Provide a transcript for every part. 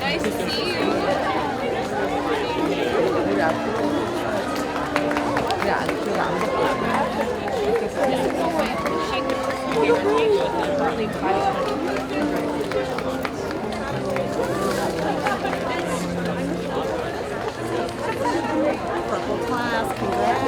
Nice to see you. Purple class, congrats.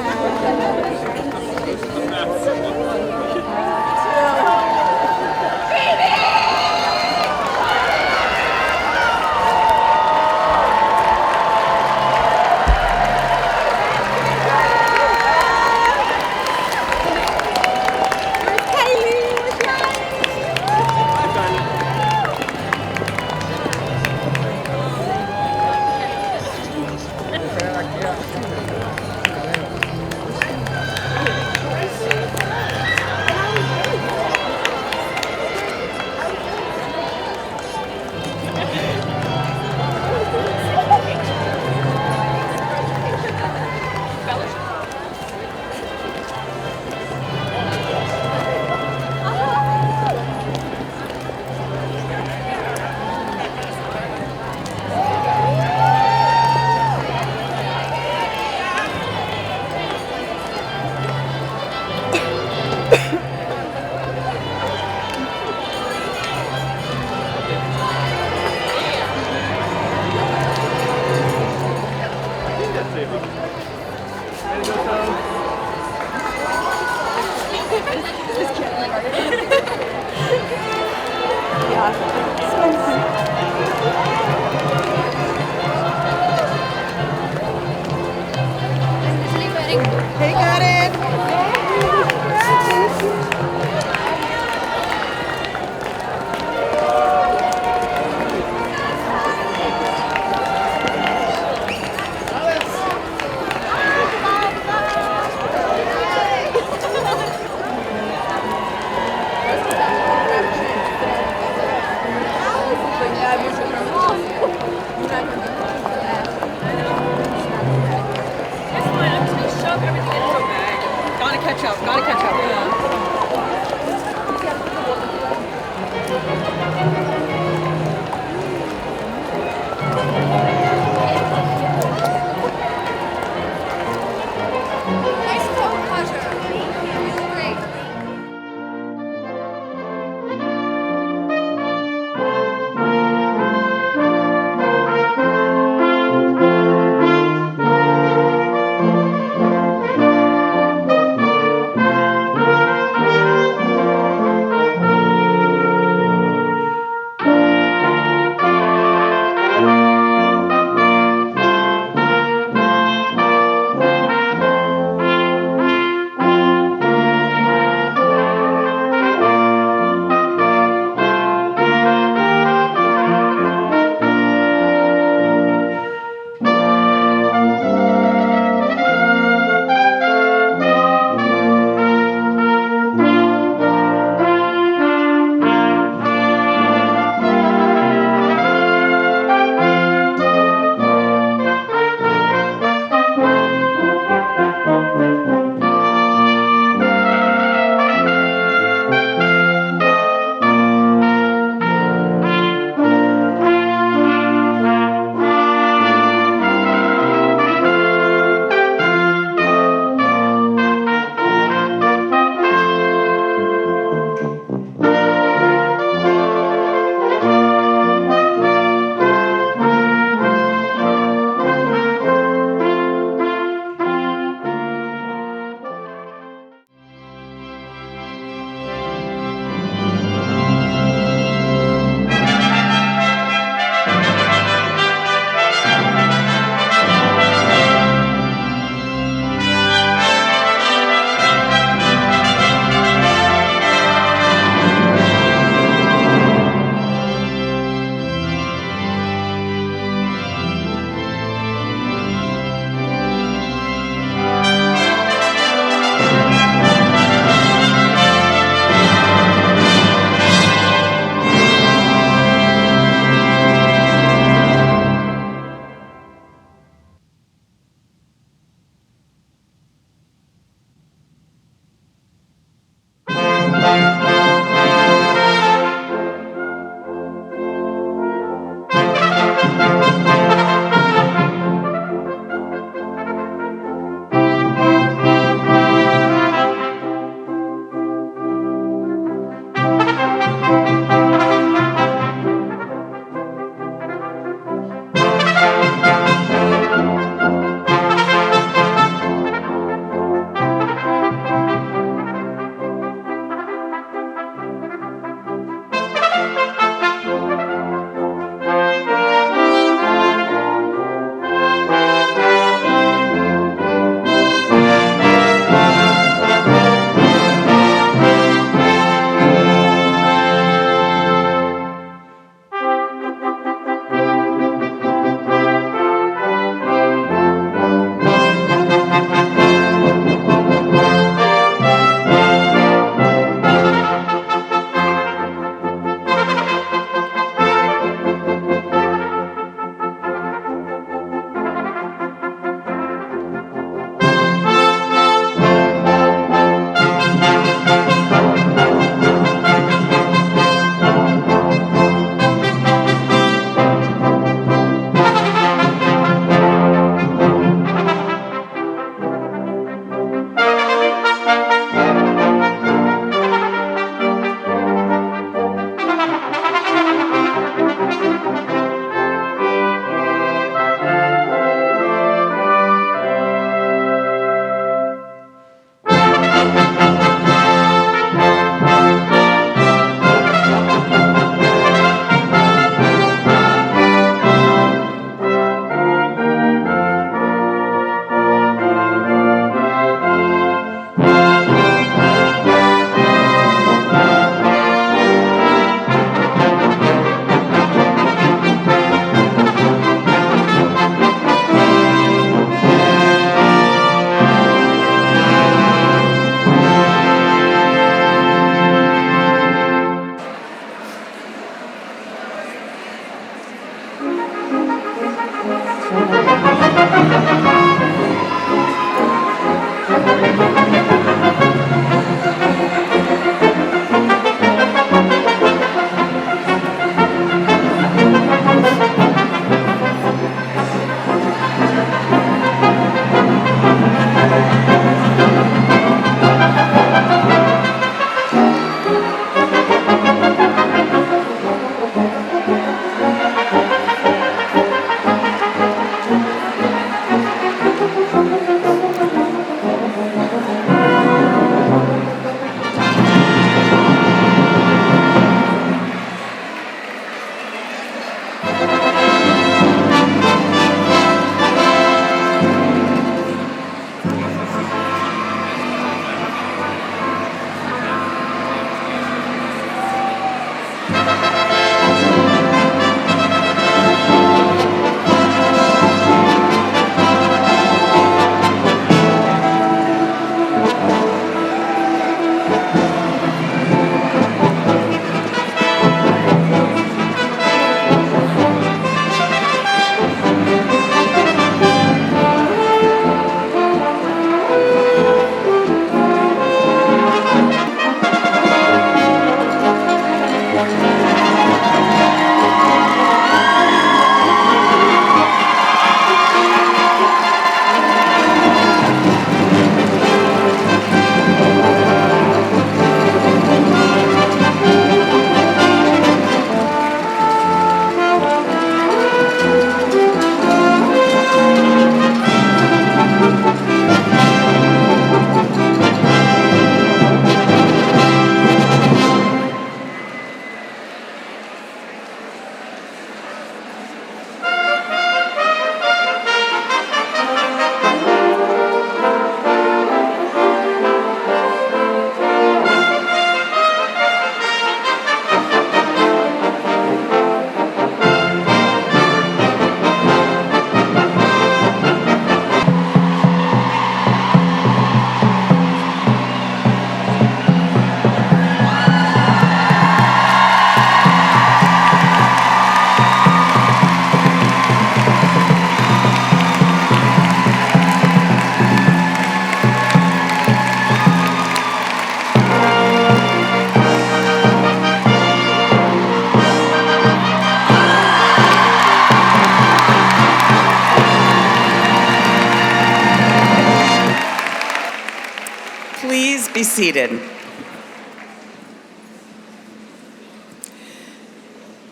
be seated.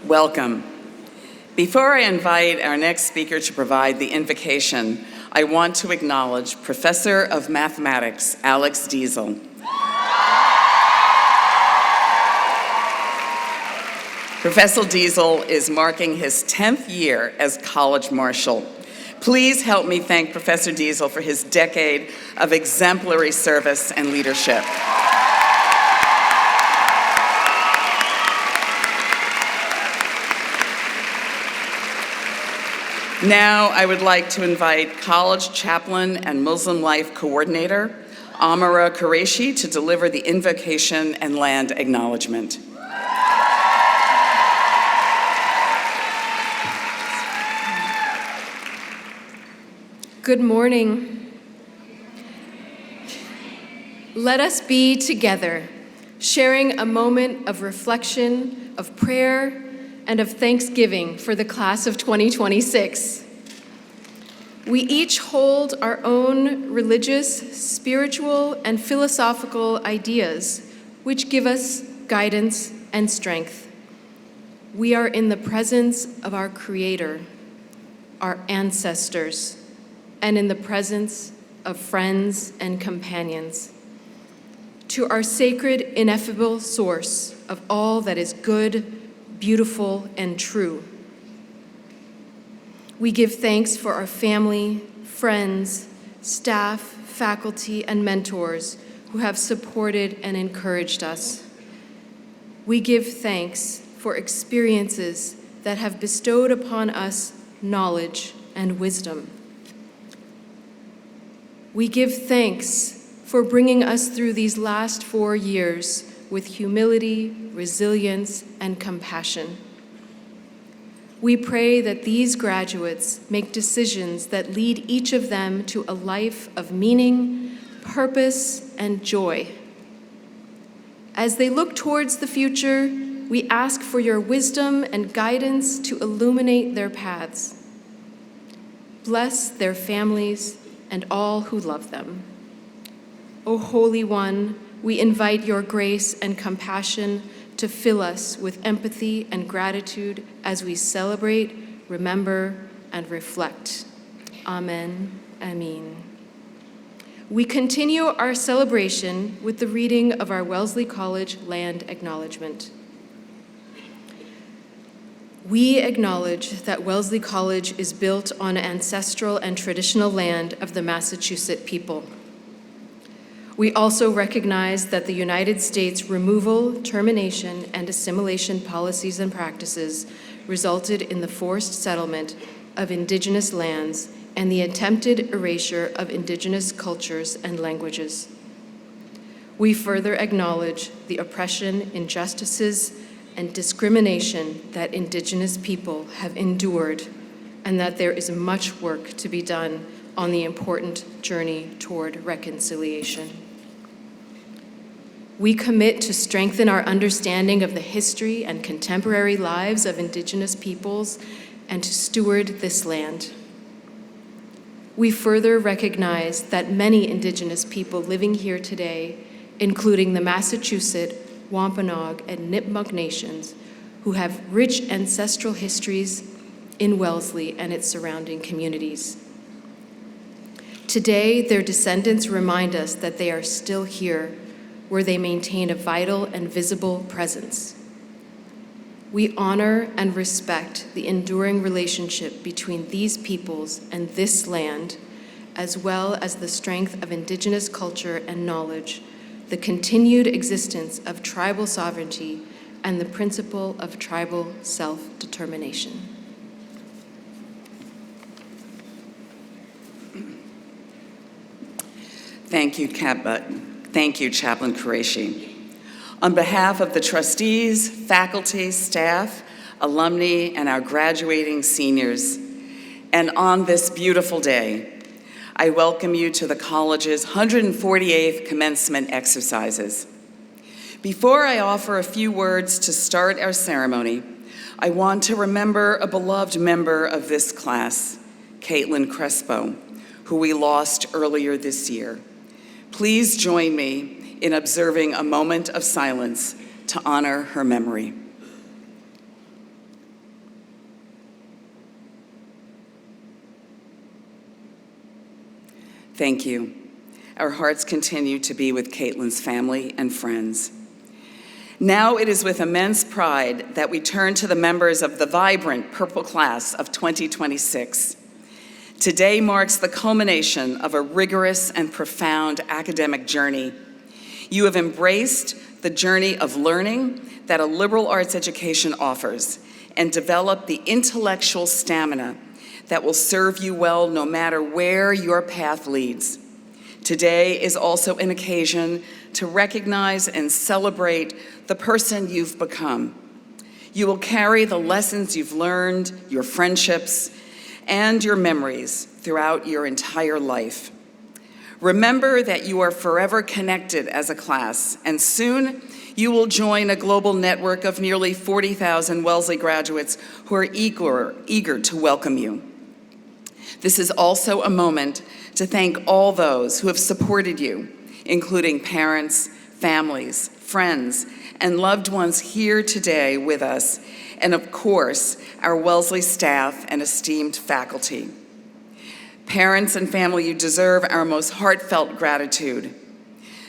Welcome. Before I invite our next speaker to provide the invocation, I want to acknowledge Professor of Mathematics, Alex Diesel. Professor Diesel is marking his 10th year as College Marshal. Please help me thank Professor Diesel for his decade of exemplary service and leadership. Now, I would like to invite College Chaplain and Muslim Life Coordinator, Amira Quraishi, to deliver the invocation and land acknowledgement. Good morning. Let us be together, sharing a moment of reflection, of prayer, and of thanksgiving for the class of 2026. We each hold our own religious, spiritual, and philosophical ideas, which give us guidance and strength. We are in the presence of our Creator, our ancestors, and in the presence of friends and companions. To our sacred, ineffable source of all that is good, beautiful, and true. We give thanks for our family, friends, staff, faculty, and mentors who have supported and encouraged us. We give thanks for experiences that have bestowed upon us knowledge and wisdom. We give thanks for bringing us through these last 4 years with humility, resilience, and compassion. We pray that these graduates make decisions that lead each of them to a life of meaning, purpose, and joy. As they look towards the future, we ask for your wisdom and guidance to illuminate their paths. Bless their families and all who love them. O Holy One, we invite your grace and compassion to fill us with empathy and gratitude as we celebrate, remember, and reflect. Amen. Amen. We continue our celebration with the reading of our Wellesley College land acknowledgement. We acknowledge that Wellesley College is built on ancestral and traditional land of the Massachusetts people. We also recognize that the United States removal, termination, and assimilation policies and practices resulted in the forced settlement of Indigenous lands and the attempted erasure of Indigenous cultures and languages. We further acknowledge the oppression, injustices, and discrimination that Indigenous people have endured, and that there is much work to be done on the important journey toward reconciliation. We commit to strengthen our understanding of the history and contemporary lives of Indigenous peoples and to steward this land. We further recognize that many Indigenous people living here today, including the Massachusetts, Wampanoag, and Nipmuc nations, who have rich ancestral histories in Wellesley and its surrounding communities. Today, their descendants remind us that they are still here, where they maintain a vital and visible presence. We honor and respect the enduring relationship between these peoples and this land, as well as the strength of Indigenous culture and knowledge, the continued existence of tribal sovereignty, and the principle of tribal self-determination. Thank you, Chaplain Quraishi. On behalf of the trustees, faculty, staff, alumni, and our graduating seniors, and on this beautiful day, I welcome you to the college's 148th commencement exercises. Before I offer a few words to start our ceremony, I want to remember a beloved member of this class, Caitlin Crespo, who we lost earlier this year. Please join me in observing a moment of silence to honor her memory. Thank you. Our hearts continue to be with Caitlin's family and friends. Now it is with immense pride that we turn to the members of the vibrant Purple Class of 2026. Today marks the culmination of a rigorous and profound academic journey. You have embraced the journey of learning that a liberal arts education offers and developed the intellectual stamina that will serve you well no matter where your path leads. Today is also an occasion to recognize and celebrate the person you've become. You will carry the lessons you've learned, your friendships, and your memories throughout your entire life. Remember that you are forever connected as a class, and soon you will join a global network of nearly 40,000 Wellesley graduates who are eager to welcome you. This is also a moment to thank all those who have supported you, including parents, families, friends, and loved ones here today with us, and of course, our Wellesley staff and esteemed faculty. Parents and family, you deserve our most heartfelt gratitude.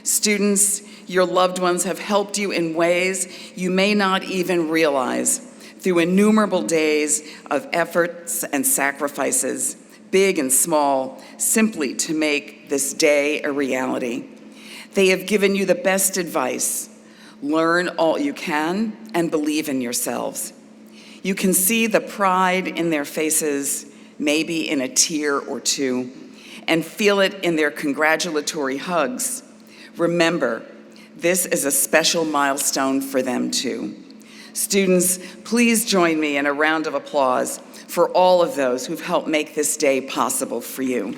Students, your loved ones have helped you in ways you may not even realize through innumerable days of efforts and sacrifices, big and small, simply to make this day a reality. They have given you the best advice. Learn all you can and believe in yourselves. You can see the pride in their faces, maybe in a tear or two, and feel it in their congratulatory hugs. Remember, this is a special milestone for them too. Students, please join me in a round of applause for all of those who've helped make this day possible for you.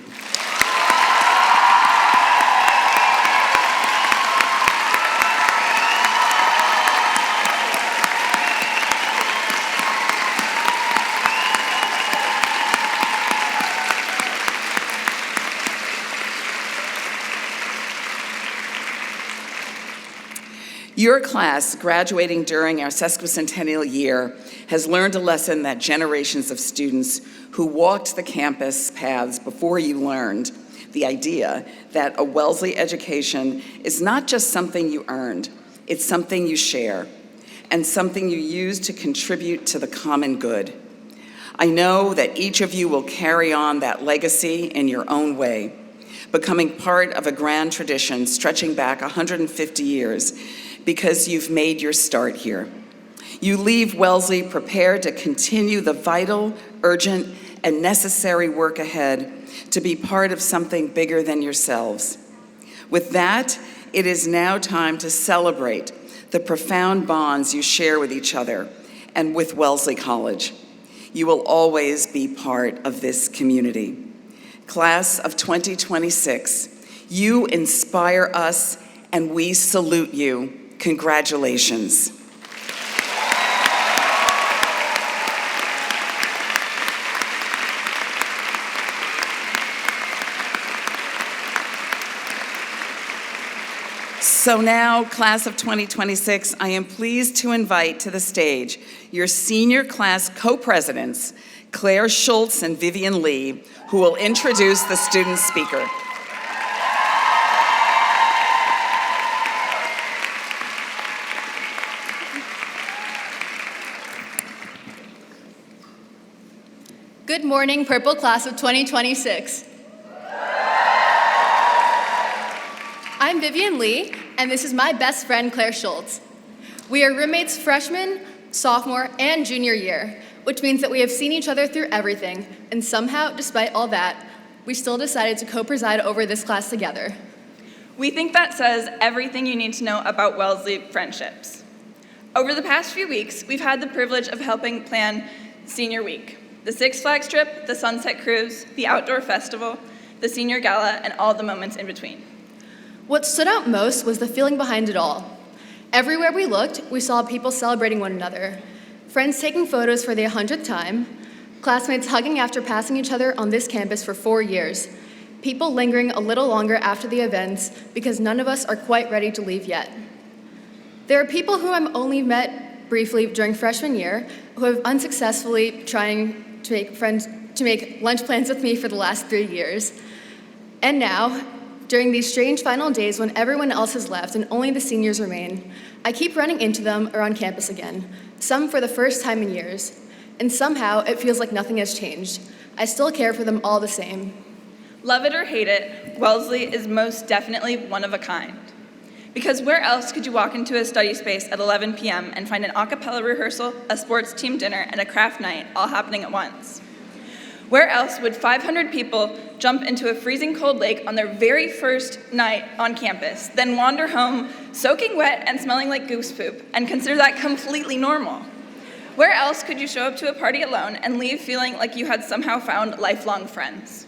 Your class, graduating during our sesquicentennial year, has learned a lesson that generations of students who walked the campus paths before you learned, the idea that a Wellesley education is not just something you earned, it's something you share, and something you use to contribute to the common good. I know that each of you will carry on that legacy in your own way, becoming part of a grand tradition stretching back 150 years, because you've made your start here. You leave Wellesley prepared to continue the vital, urgent, and necessary work ahead to be part of something bigger than yourselves. With that, it is now time to celebrate the profound bonds you share with each other and with Wellesley College. You will always be part of this community. Class of 2026, you inspire us and we salute you. Congratulations. So now, class of 2026, I am pleased to invite to the stage your senior class co-presidents, Claire Schultz and Vivian Lee, who will introduce the student speaker. Good morning, Purple Class of 2026. I'm Vivian Lee, and this is my best friend, Claire Schultz. We are roommates freshman, sophomore, and junior year, which means that we have seen each other through everything, and somehow, despite all that, we still decided to co-preside over this class together. We think that says everything you need to know about Wellesley friendships. Over the past few weeks, we've had the privilege of helping plan Senior Week, the Six Flags trip, the Sunset Cruise, the Outdoor Festival, the Senior Gala, and all the moments in between. What stood out most was the feeling behind it all. Everywhere we looked, we saw people celebrating one another, friends taking photos for the 100th time, classmates hugging after passing each other on this campus for 4 years, people lingering a little longer after the events because none of us are quite ready to leave yet. There are people who I've only met briefly during freshman year who have unsuccessfully trying to make lunch plans with me for the last 3 years. And now, during these strange final days when everyone else has left and only the seniors remain, I keep running into them around campus again, some for the first time in years. And somehow, it feels like nothing has changed. I still care for them all the same. Love it or hate it, Wellesley is most definitely one of a kind. Because where else could you walk into a study space at 11 p.m. and find an a cappella rehearsal, a sports team dinner, and a craft night all happening at once? Where else would 500 people jump into a freezing cold lake on their very first night on campus, then wander home soaking wet and smelling like goose poop, and consider that completely normal? Where else could you show up to a party alone and leave feeling like you had somehow found lifelong friends?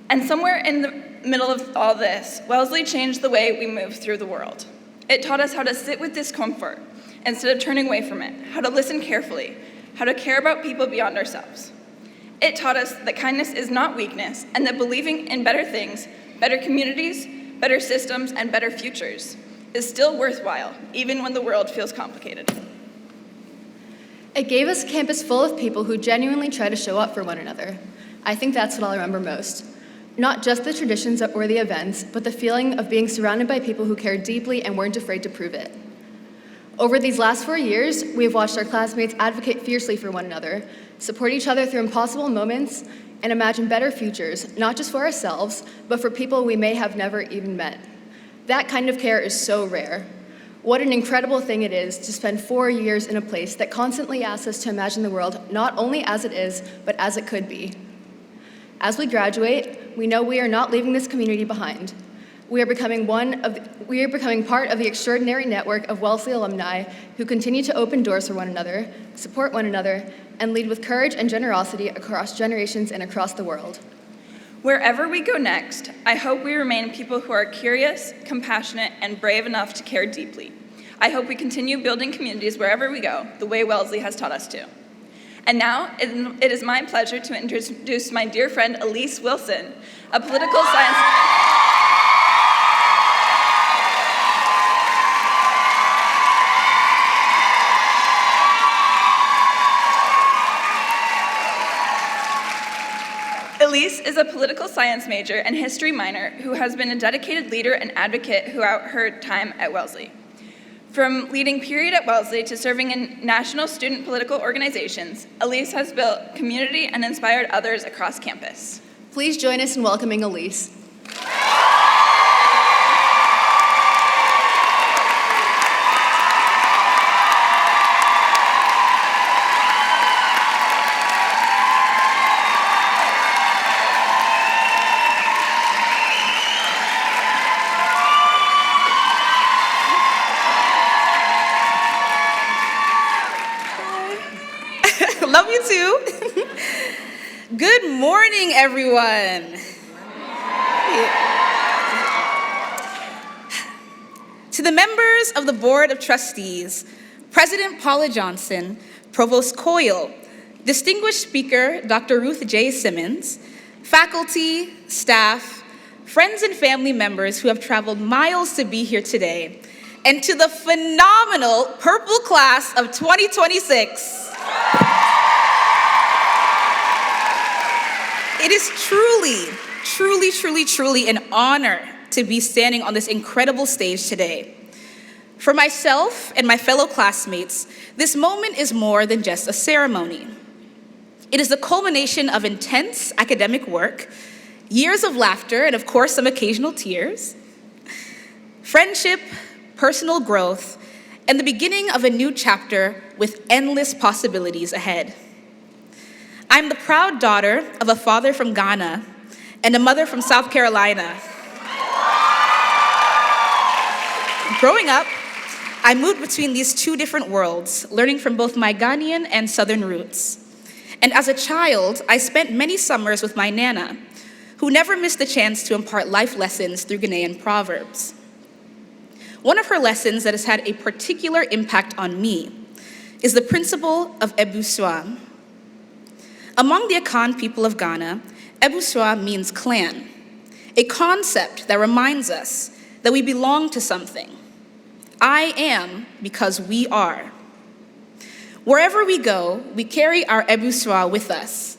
And somewhere in the middle of all this, Wellesley changed the way we move through the world. It taught us how to sit with discomfort instead of turning away from it, how to listen carefully, how to care about people beyond ourselves. It taught us that kindness is not weakness, and that believing in better things, better communities, better systems, and better futures is still worthwhile, even when the world feels complicated. It gave us a campus full of people who genuinely try to show up for one another. I think that's what I'll remember most. Not just the traditions or the events, but the feeling of being surrounded by people who cared deeply and weren't afraid to prove it. Over these last 4 years, we have watched our classmates advocate fiercely for one another, support each other through impossible moments, and imagine better futures, not just for ourselves, but for people we may have never even met. That kind of care is so rare. What an incredible thing it is to spend 4 years in a place that constantly asks us to imagine the world not only as it is, but as it could be. As we graduate, we know we are not leaving this community behind. We are becoming part of the extraordinary network of Wellesley alumni who continue to open doors for one another, support one another, and lead with courage and generosity across generations and across the world. Wherever we go next, I hope we remain people who are curious, compassionate, and brave enough to care deeply. I hope we continue building communities wherever we go, the way Wellesley has taught us to. And now, it is my pleasure to introduce my dear friend Elise Wilson, a political science... Elise is a political science major and history minor who has been a dedicated leader and advocate throughout her time at Wellesley. From leading period at Wellesley to serving in national student political organizations, Elise has built community and inspired others across campus. Please join us in welcoming Elise. Love you too. Good morning, everyone. To the members of the Board of Trustees, President Paula Johnson, Provost Coyle, distinguished speaker Dr. Ruth J. Simmons, faculty, staff, friends and family members who have traveled miles to be here today, and to the phenomenal Purple Class of 2026. It is truly an honor to be standing on this incredible stage today. For myself and my fellow classmates, this moment is more than just a ceremony. It is the culmination of intense academic work, years of laughter, and of course, some occasional tears, friendship, personal growth, and the beginning of a new chapter with endless possibilities ahead. I'm the proud daughter of a father from Ghana and a mother from South Carolina. Growing up, I moved between these two different worlds, learning from both my Ghanaian and Southern roots. And as a child, I spent many summers with my Nana, who never missed the chance to impart life lessons through Ghanaian proverbs. One of her lessons that has had a particular impact on me is the principle of Ebusua. Among the Akan people of Ghana, Ebuswa means clan, a concept that reminds us that we belong to something. I am because we are. Wherever we go, we carry our Ebuswa with us,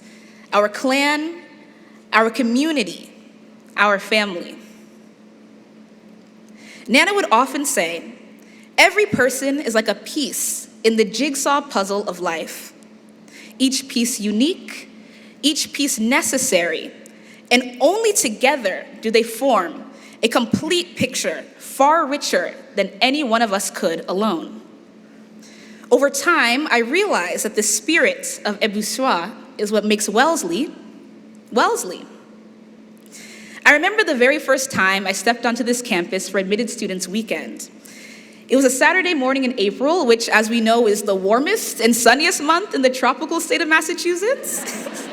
our clan, our community, our family. Nana would often say, every person is like a piece in the jigsaw puzzle of life. Each piece unique, each piece necessary, and only together do they form a complete picture far richer than any one of us could alone. Over time, I realized that the spirit of Ebuswa is what makes Wellesley, Wellesley. I remember the very first time I stepped onto this campus for Admitted Students Weekend. It was a Saturday morning in April, which, as we know, is the warmest and sunniest month in the tropical state of Massachusetts.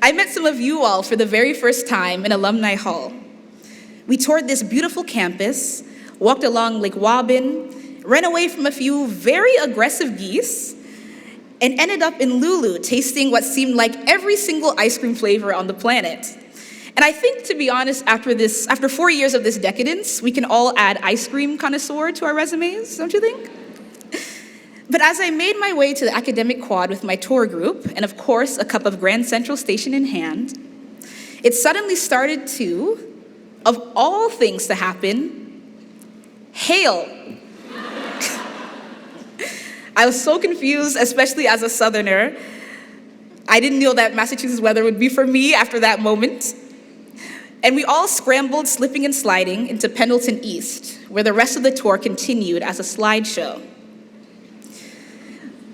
I met some of you all for the very first time in Alumni Hall. We toured this beautiful campus, walked along Lake Waban, ran away from a few very aggressive geese, and ended up in Lulu tasting what seemed like every single ice cream flavor on the planet. And I think, to be honest, after 4 years of this decadence, we can all add ice cream connoisseur to our resumes, don't you think? But as I made my way to the academic quad with my tour group, and of course, a cup of Grand Central Station in hand, it suddenly started to, of all things to happen, hail. I was so confused, especially as a Southerner. I didn't know that Massachusetts weather would be for me after that moment. And we all scrambled, slipping and sliding, into Pendleton East, where the rest of the tour continued as a slideshow.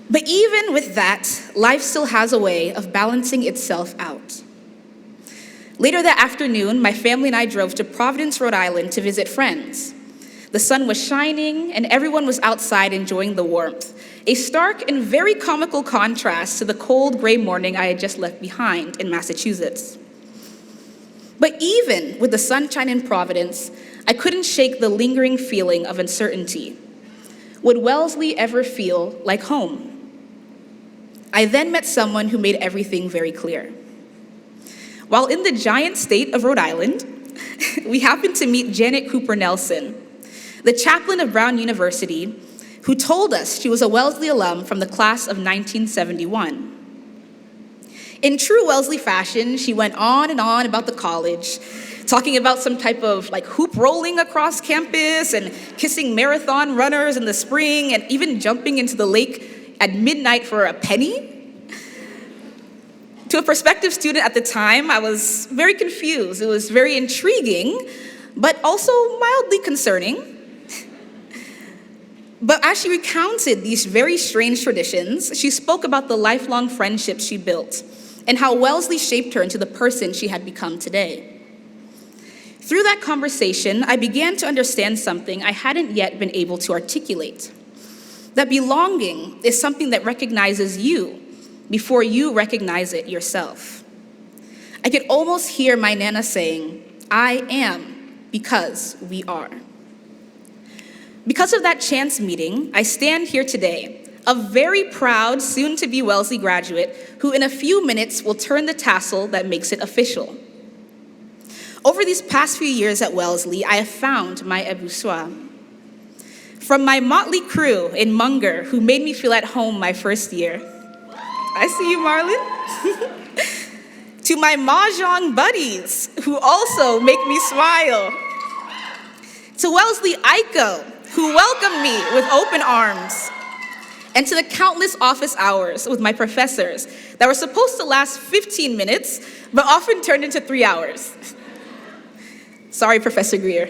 But even with that, life still has a way of balancing itself out. Later that afternoon, my family and I drove to Providence, Rhode Island to visit friends. The sun was shining, and everyone was outside enjoying the warmth, a stark and very comical contrast to the cold, gray morning I had just left behind in Massachusetts. But even with the sunshine in Providence, I couldn't shake the lingering feeling of uncertainty. Would Wellesley ever feel like home? I then met someone who made everything very clear. While in the giant state of Rhode Island, we happened to meet Janet Cooper Nelson, the chaplain of Brown University, who told us she was a Wellesley alum from the class of 1971. In true Wellesley fashion, she went on and on about the college, talking about some type of hoop rolling across campus and kissing marathon runners in the spring and even jumping into the lake at midnight for a penny. To a prospective student at the time, I was very confused. It was very intriguing, but also mildly concerning. But as she recounted these very strange traditions, she spoke about the lifelong friendships she built and how Wellesley shaped her into the person she had become today. Through that conversation, I began to understand something I hadn't yet been able to articulate. That belonging is something that recognizes you before you recognize it yourself. I could almost hear my Nana saying, I am because we are. Because of that chance meeting, I stand here today, a very proud, soon-to-be Wellesley graduate who in a few minutes will turn the tassel that makes it official. Over these past few years at Wellesley, I have found my Ebuswa. From my motley crew in Munger, who made me feel at home my first year. I see you, Marlon. To my Mahjong buddies, who also make me smile. To Wellesley Aiko, who welcomed me with open arms. And to the countless office hours with my professors that were supposed to last 15 minutes, but often turned into 3 hours. Sorry, Professor Greer.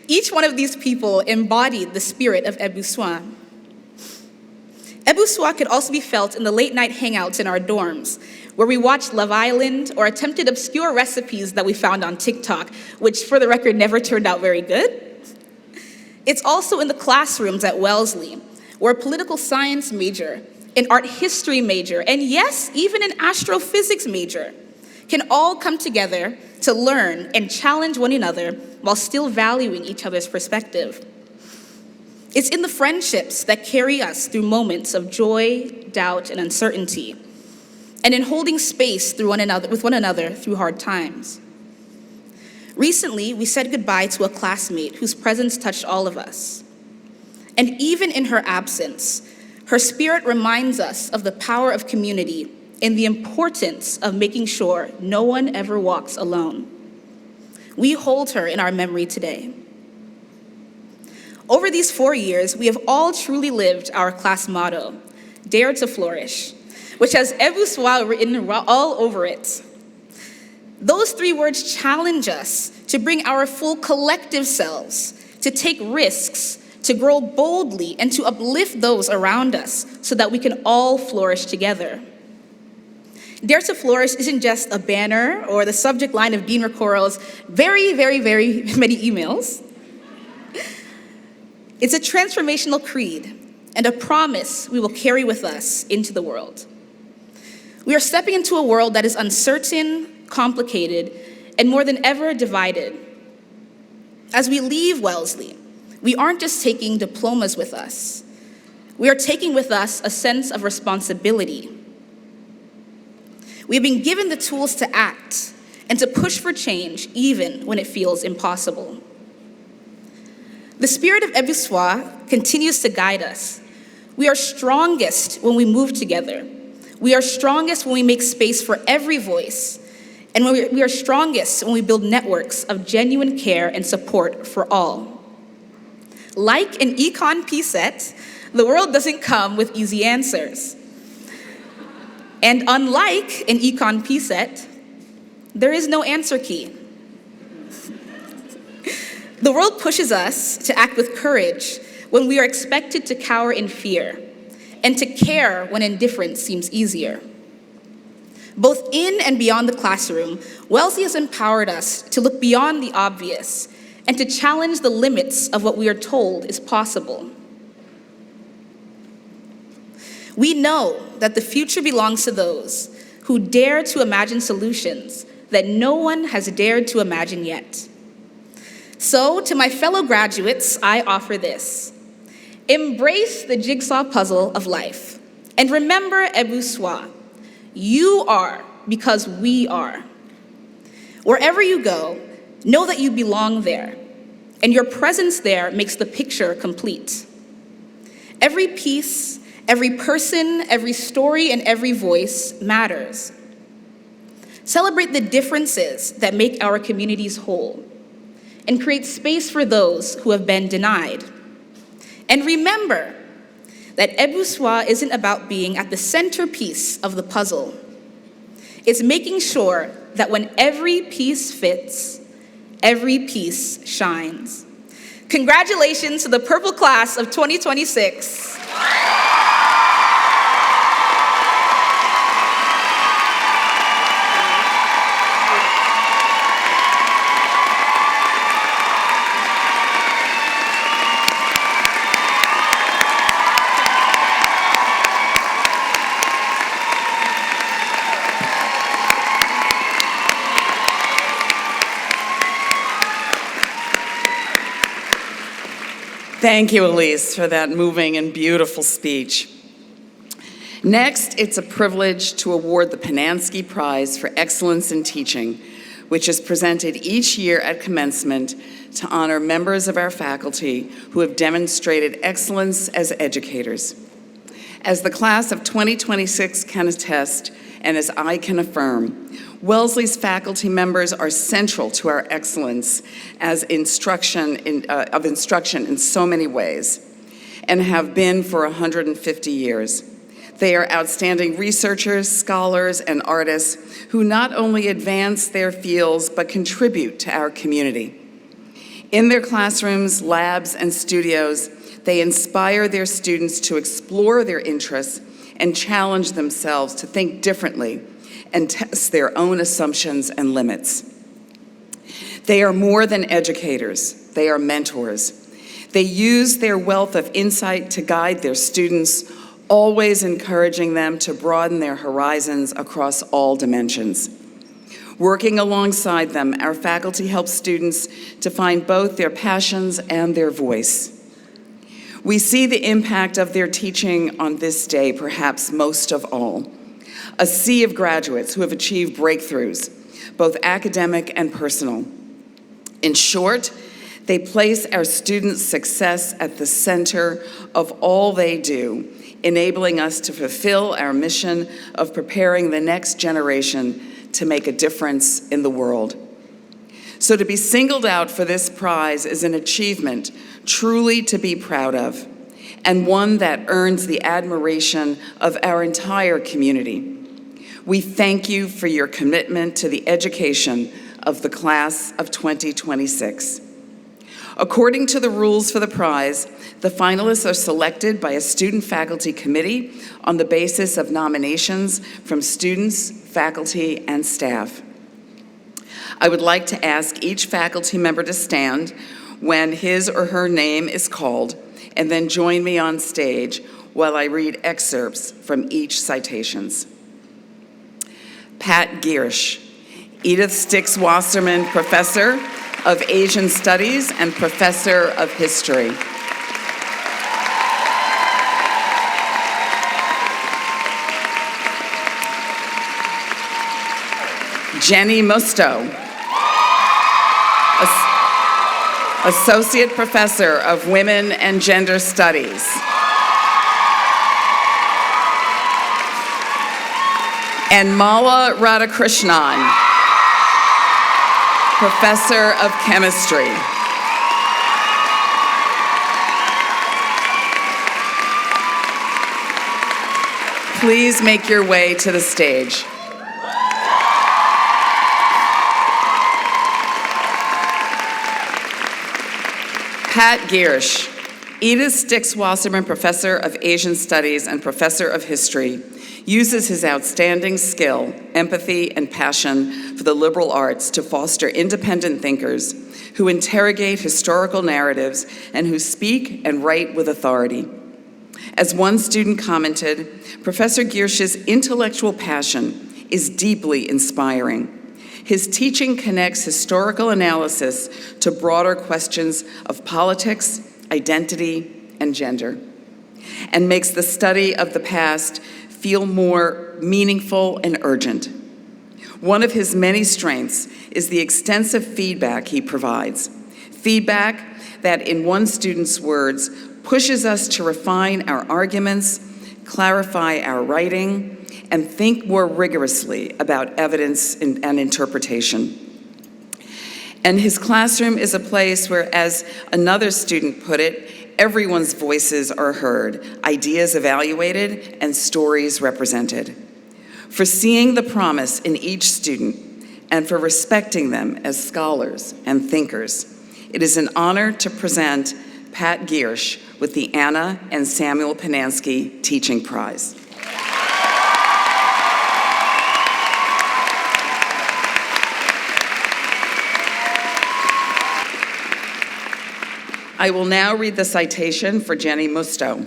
Each one of these people embodied the spirit of Ebuswa. Ebuswa could also be felt in the late night hangouts in our dorms, where we watched Love Island or attempted obscure recipes that we found on TikTok, which for the record never turned out very good. It's also in the classrooms at Wellesley, where a political science major, an art history major, and yes, even an astrophysics major can all come together to learn and challenge one another while still valuing each other's perspective. It's in the friendships that carry us through moments of joy, doubt, and uncertainty. and in holding space with one another through hard times. Recently, we said goodbye to a classmate whose presence touched all of us. And even in her absence, her spirit reminds us of the power of community and the importance of making sure no one ever walks alone. We hold her in our memory today. Over these 4 years, we have all truly lived our class motto, Dare to Flourish, which has Ebu Swa written all over it. Those 3 words challenge us to bring our full collective selves, to take risks, to grow boldly, and to uplift those around us so that we can all flourish together. Dare to Flourish isn't just a banner or the subject line of Dean Recoral's very, very, very many emails. It's a transformational creed and a promise we will carry with us into the world. We are stepping into a world that is uncertain, complicated, and more than ever divided. As we leave Wellesley, we aren't just taking diplomas with us. We are taking with us a sense of responsibility. We've been given the tools to act and to push for change even when it feels impossible. The spirit of Ebu Swa continues to guide us. We are strongest when we move together. We are strongest when we make space for every voice. And we are strongest when we build networks of genuine care and support for all. Like an econ P-set, the world doesn't come with easy answers. And unlike an econ P-set, there is no answer key. The world pushes us to act with courage when we are expected to cower in fear, and to care when indifference seems easier. Both in and beyond the classroom, Wellesley has empowered us to look beyond the obvious and to challenge the limits of what we are told is possible. We know that the future belongs to those who dare to imagine solutions that no one has dared to imagine yet. So, to my fellow graduates, I offer this. Embrace the jigsaw puzzle of life. And remember Ebu Swa. You are because we are. Wherever you go, know that you belong there. And your presence there makes the picture complete. Every piece, every person, every story, and every voice matters. Celebrate the differences that make our communities whole, and create space for those who have been denied. And remember that Ebu Swa isn't about being at the centerpiece of the puzzle. It's making sure that when every piece fits, every piece shines. Congratulations to the Purple Class of 2026. Thank you, Elise, for that moving and beautiful speech. Next, it's a privilege to award the Pinanski Prize for Excellence in Teaching, which is presented each year at commencement to honor members of our faculty who have demonstrated excellence as educators. As the class of 2026 can attest, and as I can affirm, Wellesley's faculty members are central to our excellence as instruction in so many ways, and have been for 150 years. They are outstanding researchers, scholars, and artists who not only advance their fields, but contribute to our community. In their classrooms, labs, and studios, they inspire their students to explore their interests and challenge themselves to think differently and test their own assumptions and limits. They are more than educators, they are mentors. They use their wealth of insight to guide their students, always encouraging them to broaden their horizons across all dimensions. Working alongside them, our faculty helps students to find both their passions and their voice. We see the impact of their teaching on this day, perhaps most of all. a sea of graduates who have achieved breakthroughs, both academic and personal. In short, they place our students' success at the center of all they do, enabling us to fulfill our mission of preparing the next generation to make a difference in the world. So to be singled out for this prize is an achievement truly to be proud of, and one that earns the admiration of our entire community. We thank you for your commitment to the education of the class of 2026. According to the rules for the prize, the finalists are selected by a student-faculty committee on the basis of nominations from students, faculty, and staff. I would like to ask each faculty member to stand when his or her name is called, and then join me on stage while I read excerpts from each citations. Pat Giersch, Edith Stix-Wasserman Professor of Asian Studies and Professor of History. Jenny Musto, Associate Professor of Women and Gender Studies. And Mala Radhakrishnan, Professor of Chemistry. Please make your way to the stage. Pat Giersch, Edith Stix-Wasserman Professor of Asian Studies and Professor of History, uses his outstanding skill, empathy, and passion for the liberal arts to foster independent thinkers who interrogate historical narratives and who speak and write with authority. As one student commented, Professor Giersch's intellectual passion is deeply inspiring. His teaching connects historical analysis to broader questions of politics, identity, and gender, and makes the study of the past feel more meaningful and urgent. One of his many strengths is the extensive feedback he provides. Feedback that, in one student's words, pushes us to refine our arguments, clarify our writing, and think more rigorously about evidence and interpretation. And his classroom is a place where, as another student put it, everyone's voices are heard, ideas evaluated, and stories represented. For seeing the promise in each student and for respecting them as scholars and thinkers, it is an honor to present Pat Giersch with the Anna and Samuel Pinanski Teaching Prize. I will now read the citation for Jenny Musto.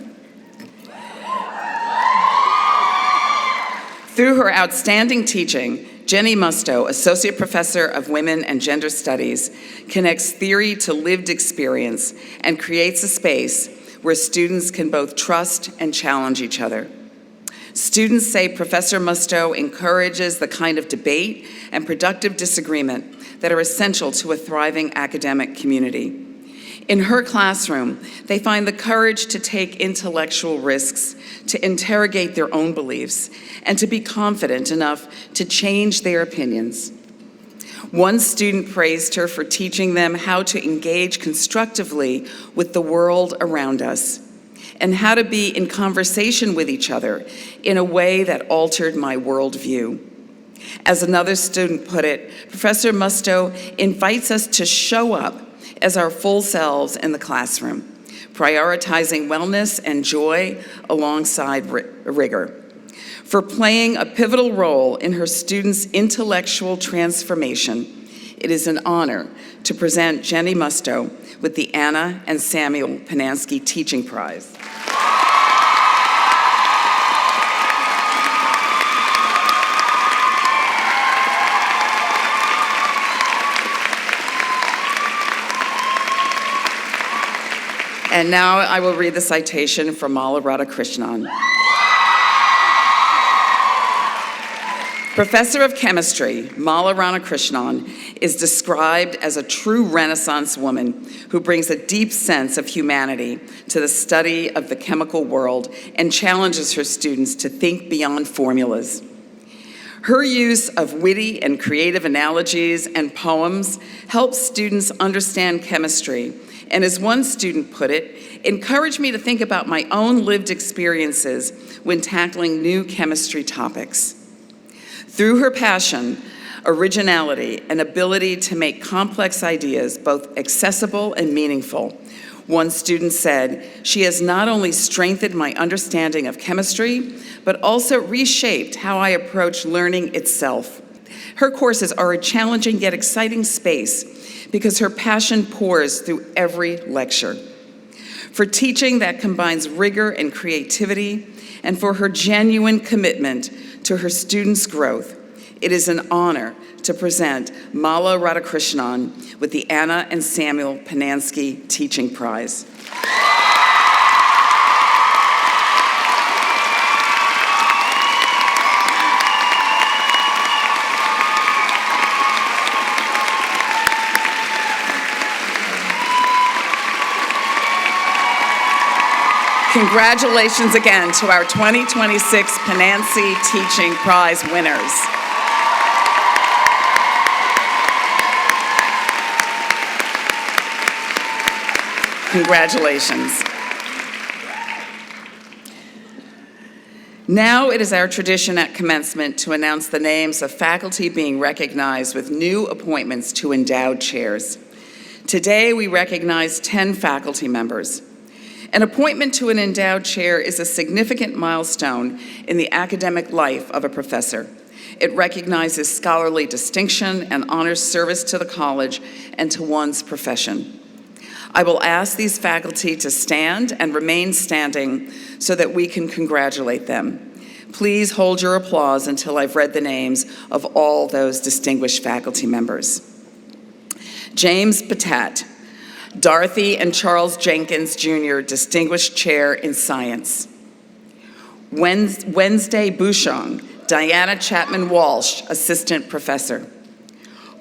Through her outstanding teaching, Jenny Musto, Associate Professor of Women and Gender Studies, connects theory to lived experience and creates a space where students can both trust and challenge each other. Students say Professor Musto encourages the kind of debate and productive disagreement that are essential to a thriving academic community. In her classroom, they find the courage to take intellectual risks, to interrogate their own beliefs, and to be confident enough to change their opinions. One student praised her for teaching them how to engage constructively with the world around us and how to be in conversation with each other in a way that altered my worldview. As another student put it, Professor Musto invites us to show up as our full selves in the classroom, prioritizing wellness and joy alongside rigor. For playing a pivotal role in her students' intellectual transformation, it is an honor to present Jenny Musto with the Anna and Samuel Pinanski Teaching Prize. And now I will read the citation from Mala Radhakrishnan. Professor of Chemistry, Mala Ramakrishnan, is described as a true Renaissance woman who brings a deep sense of humanity to the study of the chemical world and challenges her students to think beyond formulas. Her use of witty and creative analogies and poems helps students understand chemistry, and as one student put it, encouraged me to think about my own lived experiences when tackling new chemistry topics. Through her passion, originality, and ability to make complex ideas both accessible and meaningful, one student said, "She has not only strengthened my understanding of chemistry, but also reshaped how I approach learning itself." Her courses are a challenging yet exciting space because her passion pours through every lecture. For teaching that combines rigor and creativity, and for her genuine commitment to her students' growth, it is an honor to present Mala Radhakrishnan with the Anna and Samuel Pinanski Teaching Prize. Congratulations again to our 2026 Pinanski Teaching Prize winners. Congratulations. Now it is our tradition at commencement to announce the names of faculty being recognized with new appointments to endowed chairs. Today we recognize 10 faculty members. An appointment to an endowed chair is a significant milestone in the academic life of a professor. It recognizes scholarly distinction and honors service to the college and to one's profession. I will ask these faculty to stand and remain standing so that we can congratulate them. Please hold your applause until I've read the names of all those distinguished faculty members. James Batat, Dorothy and Charles Jenkins, Jr., Distinguished Chair in Science. Wednesday Bouchon, Diana Chapman Walsh, Assistant Professor.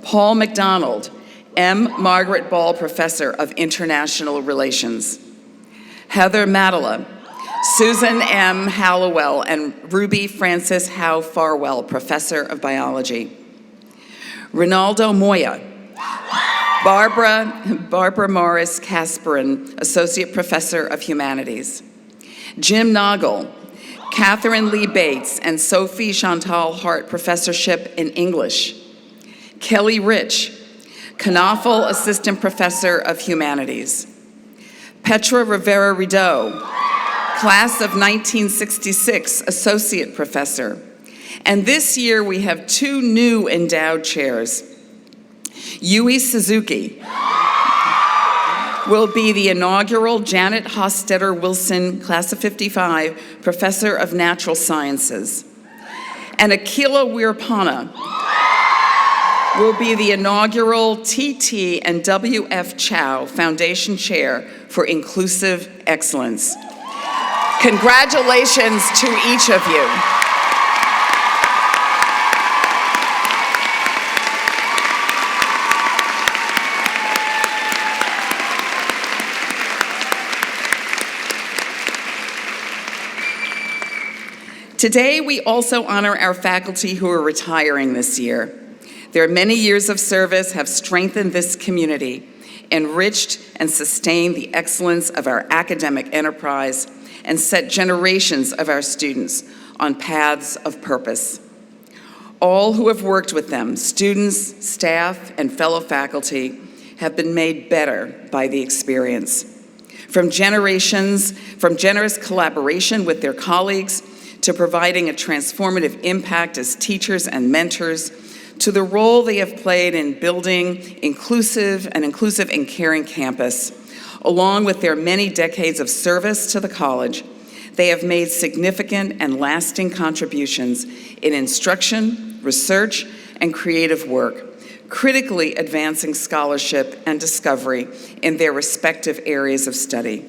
Paul McDonald, M. Margaret Ball Professor of International Relations. Heather Matala, Susan M. Hallowell, and Ruby Frances Howe Farwell, Professor of Biology. Rinaldo Moya, Barbara Morris Kasperin, Associate Professor of Humanities. Jim Noggle, Catherine Lee Bates, and Sophie Chantal Hart, Professorship in English. Kelly Rich, Knaufel Assistant Professor of Humanities. Petra Rivera Rideau, Class of 1966, Associate Professor. And this year we have 2 new endowed chairs. Yui Suzuki will be the inaugural Janet Hostetter Wilson, Class of 55, Professor of Natural Sciences. And Akila Weerpana will be the inaugural TT and WF Chow Foundation Chair for Inclusive Excellence. Congratulations to each of you. Today, we also honor our faculty who are retiring this year. Their many years of service have strengthened this community, enriched and sustained the excellence of our academic enterprise, and set generations of our students on paths of purpose. All who have worked with them, students, staff, and fellow faculty, have been made better by the experience. From generous collaboration with their colleagues, to providing a transformative impact as teachers and mentors, to the role they have played in building inclusive and caring campus. Along with their many decades of service to the college, they have made significant and lasting contributions in instruction, research, and creative work, critically advancing scholarship and discovery in their respective areas of study.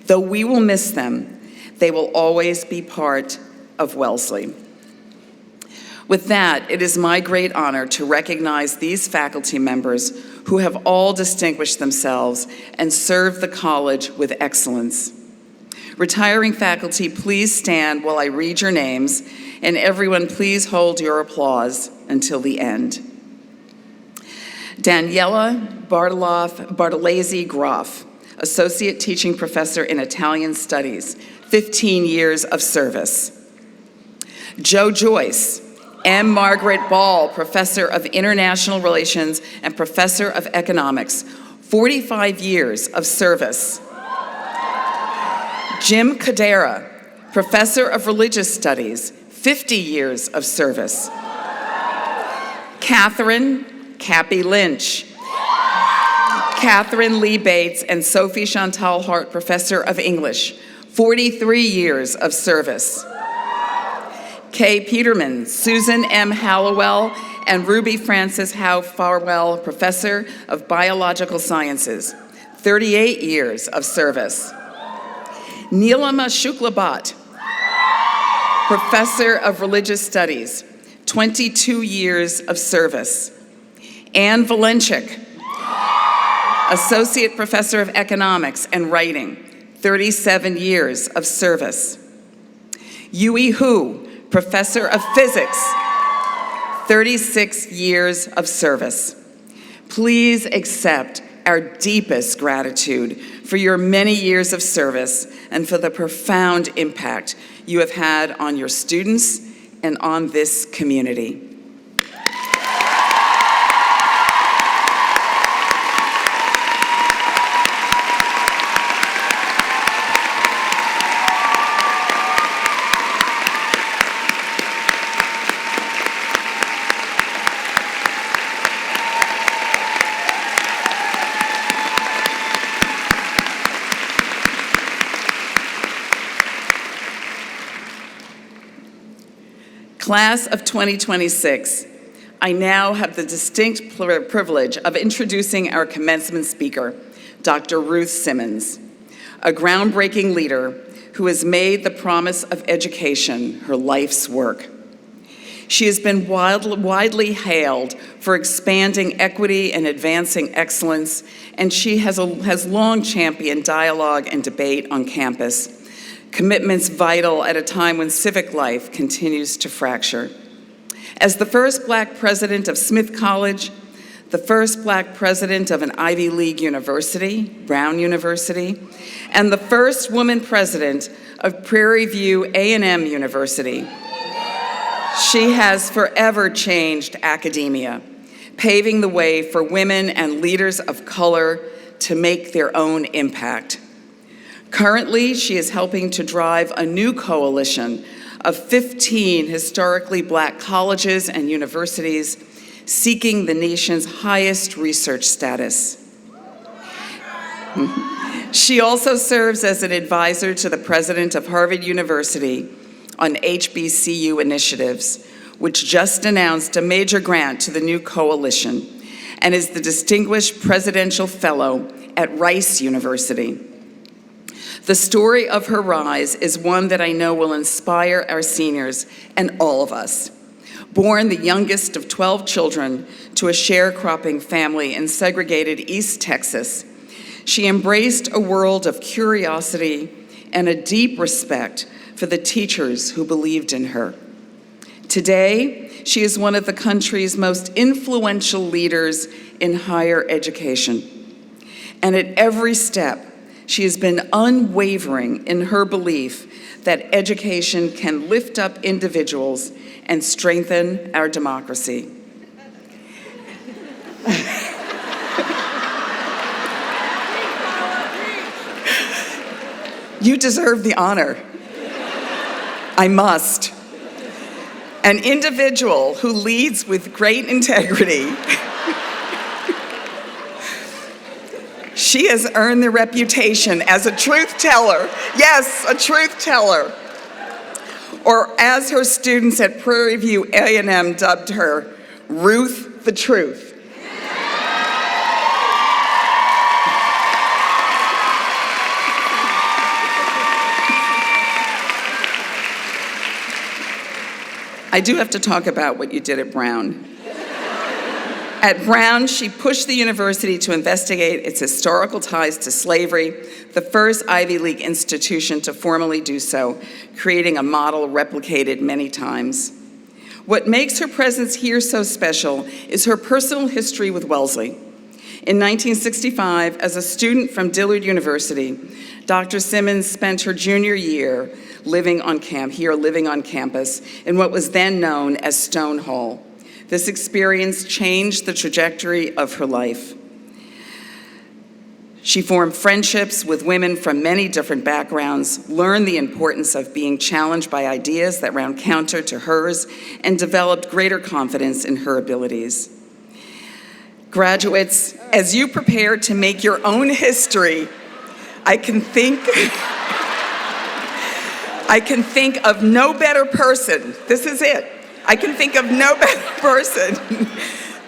Though we will miss them, they will always be part of Wellesley. With that, it is my great honor to recognize these faculty members who have all distinguished themselves and served the college with excellence. Retiring faculty, please stand while I read your names, and everyone please hold your applause until the end. Daniela Bartolesi Groff, Associate Teaching Professor in Italian Studies, 15 years of service. Joe Joyce, M. Margaret Ball, Professor of International Relations and Professor of Economics, 45 years of service. Jim Cadera, Professor of Religious Studies, 50 years of service. Catherine Cappy Lynch, Catherine Lee Bates and Sophie Chantal Hart, Professor of English, 43 years of service. Kay Peterman, Susan M. Hallowell, and Ruby Frances Howe Farwell, Professor of Biological Sciences, 38 years of service. Neelama Shuklabat, Professor of Religious Studies, 22 years of service. Anne Valenchik, Associate Professor of Economics and Writing, 37 years of service. Yui Hu, Professor of Physics, 36 years of service. Please accept our deepest gratitude for your many years of service and for the profound impact you have had on your students and on this community. Class of 2026, I now have the distinct privilege of introducing our commencement speaker, Dr. Ruth Simmons, a groundbreaking leader who has made the promise of education her life's work. She has been widely hailed for expanding equity and advancing excellence, and she has long championed dialogue and debate on campus, commitments vital at a time when civic life continues to fracture. As the first Black president of Smith College, the first Black president of an Ivy League university, Brown University, and the first woman president of Prairie View A&M University, she has forever changed academia, paving the way for women and leaders of color to make their own impact. Currently, she is helping to drive a new coalition of 15 historically Black colleges and universities seeking the nation's highest research status. She also serves as an advisor to the president of Harvard University on HBCU initiatives, which just announced a major grant to the new coalition, and is the Distinguished Presidential Fellow at Rice University. The story of her rise is one that I know will inspire our seniors and all of us. Born the youngest of 12 children to a sharecropping family in segregated East Texas, she embraced a world of curiosity and a deep respect for the teachers who believed in her. Today, she is one of the country's most influential leaders in higher education. And at every step, she has been unwavering in her belief that education can lift up individuals and strengthen our democracy. You deserve the honor. I must. An individual who leads with great integrity. She has earned the reputation as a truth teller. Yes, a truth teller. Or as her students at Prairie View A&M dubbed her, Ruth the Truth. I do have to talk about what you did at Brown. At Brown, she pushed the university to investigate its historical ties to slavery, the first Ivy League institution to formally do so, creating a model replicated many times. What makes her presence here so special is her personal history with Wellesley. In 1965, as a student from Dillard University, Dr. Simmons spent her junior year living on campus in what was then known as Stone Hall. This experience changed the trajectory of her life. She formed friendships with women from many different backgrounds, learned the importance of being challenged by ideas that ran counter to hers, and developed greater confidence in her abilities. Graduates, as you prepare to make your own history, I can think of no better person. This is it. I can think of no better person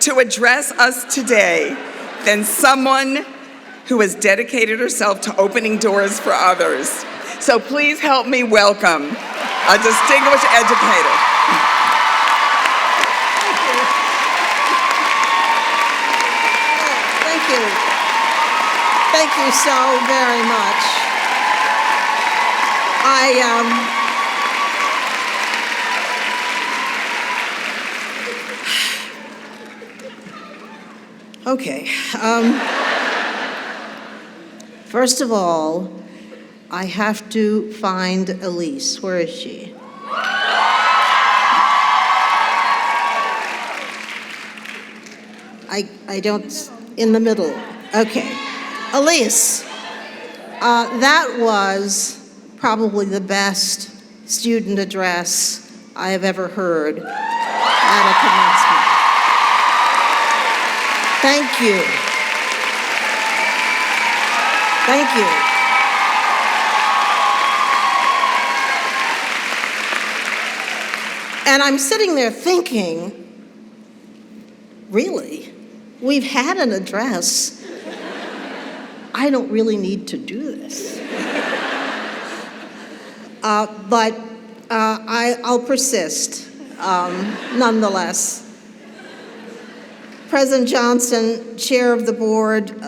to address us today than someone who has dedicated herself to opening doors for others. So please help me welcome a distinguished educator. Thank you. Thank you so very much. Okay. First of all, I have to find Elise. Where is she? I don't, in the middle. Okay. Elise, that was probably the best student address I have ever heard at a commencement. Thank you. Thank you. And I'm sitting there thinking, really? We've had an address. I don't really need to do this. But I'll persist, nonetheless. President Johnson, Chair of the Board,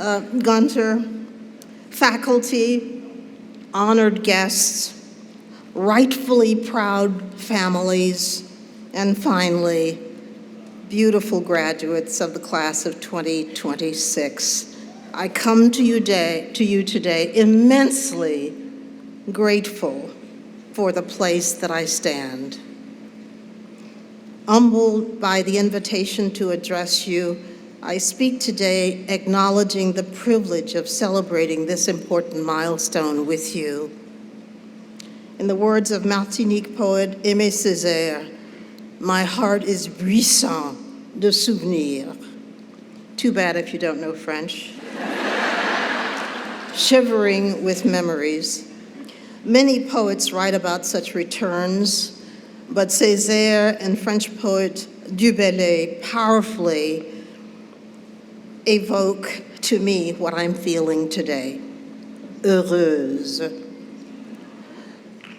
Gunter, faculty, honored guests, rightfully proud families, and finally, beautiful graduates of the class of 2026. I come to you today immensely grateful for the place that I stand. Humbled by the invitation to address you, I speak today acknowledging the privilege of celebrating this important milestone with you. In the words of Martinique poet Aimé Césaire, my heart is bruissant de souvenirs. Too bad if you don't know French. Shivering with memories. Many poets write about such returns, but Césaire and French poet Du Bellay powerfully evoke to me what I'm feeling today. Heureuse.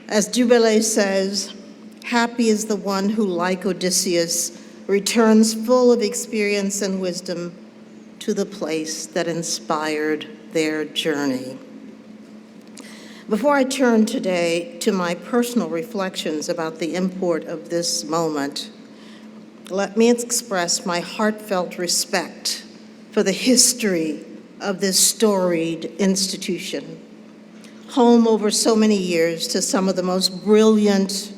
As Du Bellay says, happy is the one who, like Odysseus, returns full of experience and wisdom to the place that inspired their journey. Before I turn today to my personal reflections about the import of this moment, let me express my heartfelt respect for the history of this storied institution, home over so many years to some of the most brilliant,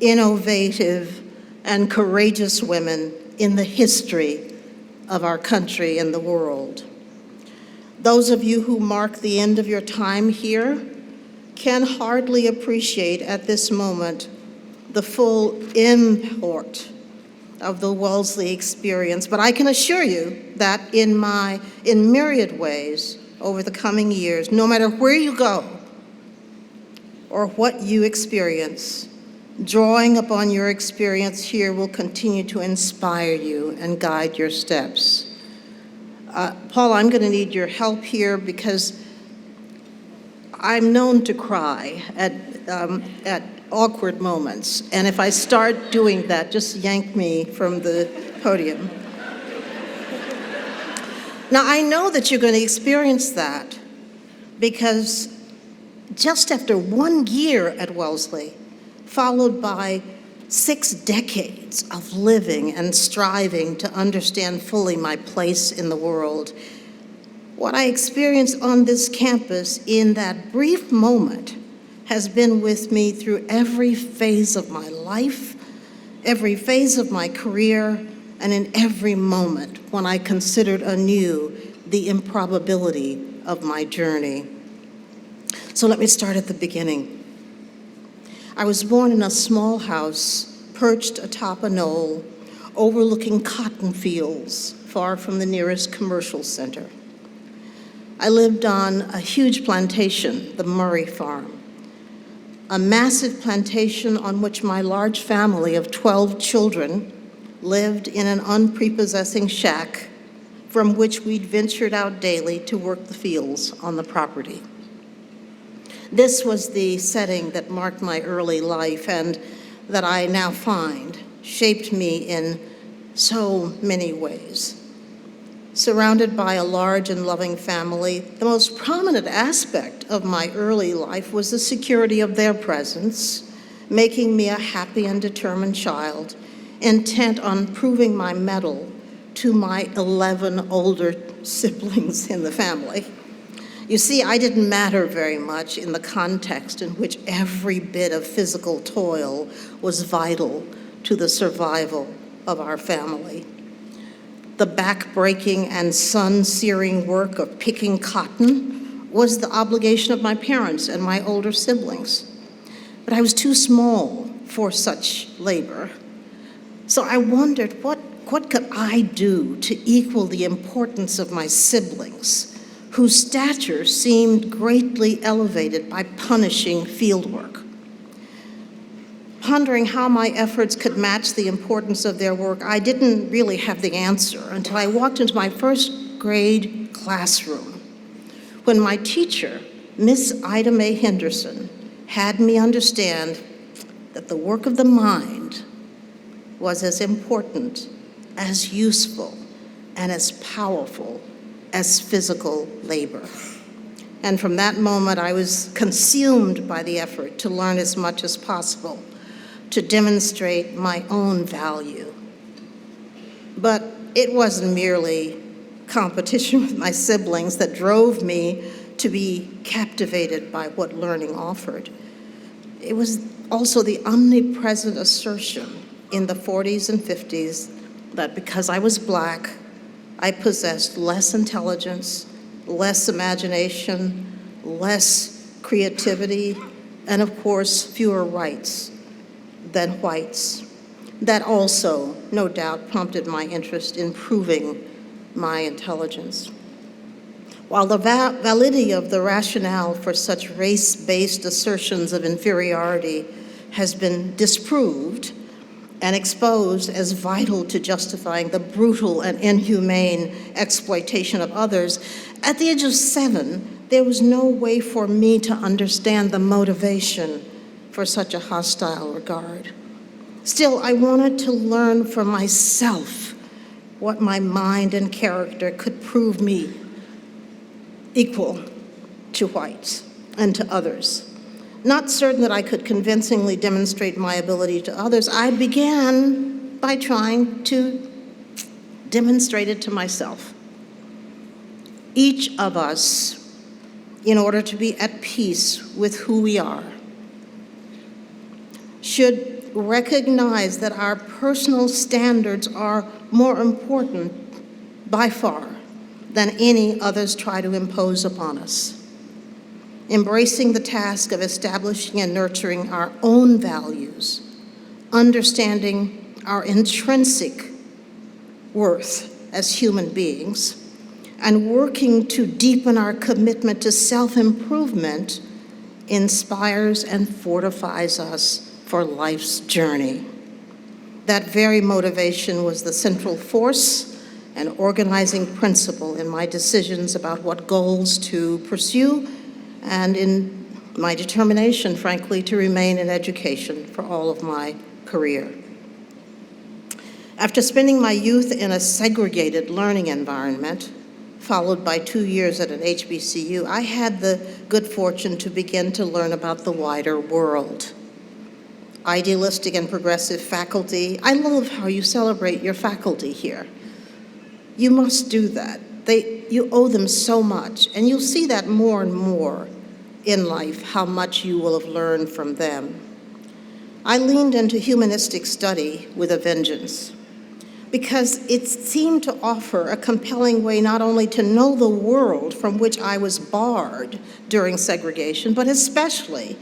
innovative, and courageous women in the history of our country and the world. Those of you who mark the end of your time here can hardly appreciate at this moment the full import of the Wellesley experience, but I can assure you that in myriad ways over the coming years, no matter where you go or what you experience, drawing upon your experience here will continue to inspire you and guide your steps. Paula, I'm going to need your help here because I'm known to cry at awkward moments. And if I start doing that, just yank me from the podium. Now, I know that you're going to experience that because just after 1 year at Wellesley, followed by 6 decades of living and striving to understand fully my place in the world, what I experienced on this campus in that brief moment has been with me through every phase of my life, every phase of my career, and in every moment when I considered anew the improbability of my journey. So let me start at the beginning. I was born in a small house perched atop a knoll overlooking cotton fields far from the nearest commercial center. I lived on a huge plantation, the Murray Farm, a massive plantation on which my large family of 12 children lived in an unprepossessing shack from which we'd ventured out daily to work the fields on the property. This was the setting that marked my early life and that I now find shaped me in so many ways. Surrounded by a large and loving family, the most prominent aspect of my early life was the security of their presence, making me a happy and determined child, intent on proving my mettle to my 11 older siblings in the family. You see, I didn't matter very much in the context in which every bit of physical toil was vital to the survival of our family. The back-breaking and sun-searing work of picking cotton was the obligation of my parents and my older siblings. But I was too small for such labor. So I wondered, what could I do to equal the importance of my siblings, whose stature seemed greatly elevated by punishing fieldwork? Pondering how my efforts could match the importance of their work, I didn't really have the answer until I walked into my first grade classroom, when my teacher, Miss Ida Mae Henderson, had me understand that the work of the mind was as important, as useful, and as powerful as physical labor. And from that moment, I was consumed by the effort to learn as much as possible, to demonstrate my own value. But it wasn't merely competition with my siblings that drove me to be captivated by what learning offered. It was also the omnipresent assertion in the 40s and 50s that because I was Black, I possessed less intelligence, less imagination, less creativity, and of course, fewer rights than whites. That also, no doubt, prompted my interest in proving my intelligence. While the validity of the rationale for such race-based assertions of inferiority has been disproved and exposed as vital to justifying the brutal and inhumane exploitation of others, at the age of 7, there was no way for me to understand the motivation for such a hostile regard. Still, I wanted to learn for myself what my mind and character could prove me equal to whites and to others. Not certain that I could convincingly demonstrate my ability to others, I began by trying to demonstrate it to myself. Each of us, in order to be at peace with who we are, should recognize that our personal standards are more important by far than any others try to impose upon us. Embracing the task of establishing and nurturing our own values, understanding our intrinsic worth as human beings, and working to deepen our commitment to self-improvement inspires and fortifies us for life's journey. That very motivation was the central force and organizing principle in my decisions about what goals to pursue and in my determination, frankly, to remain in education for all of my career. After spending my youth in a segregated learning environment, followed by 2 years at an HBCU, I had the good fortune to begin to learn about the wider world. Idealistic and progressive faculty. I love how you celebrate your faculty here. You must do that. You owe them so much, and you'll see that more and more in life, how much you will have learned from them. I leaned into humanistic study with a vengeance, because it seemed to offer a compelling way not only to know the world from which I was barred during segregation, but especially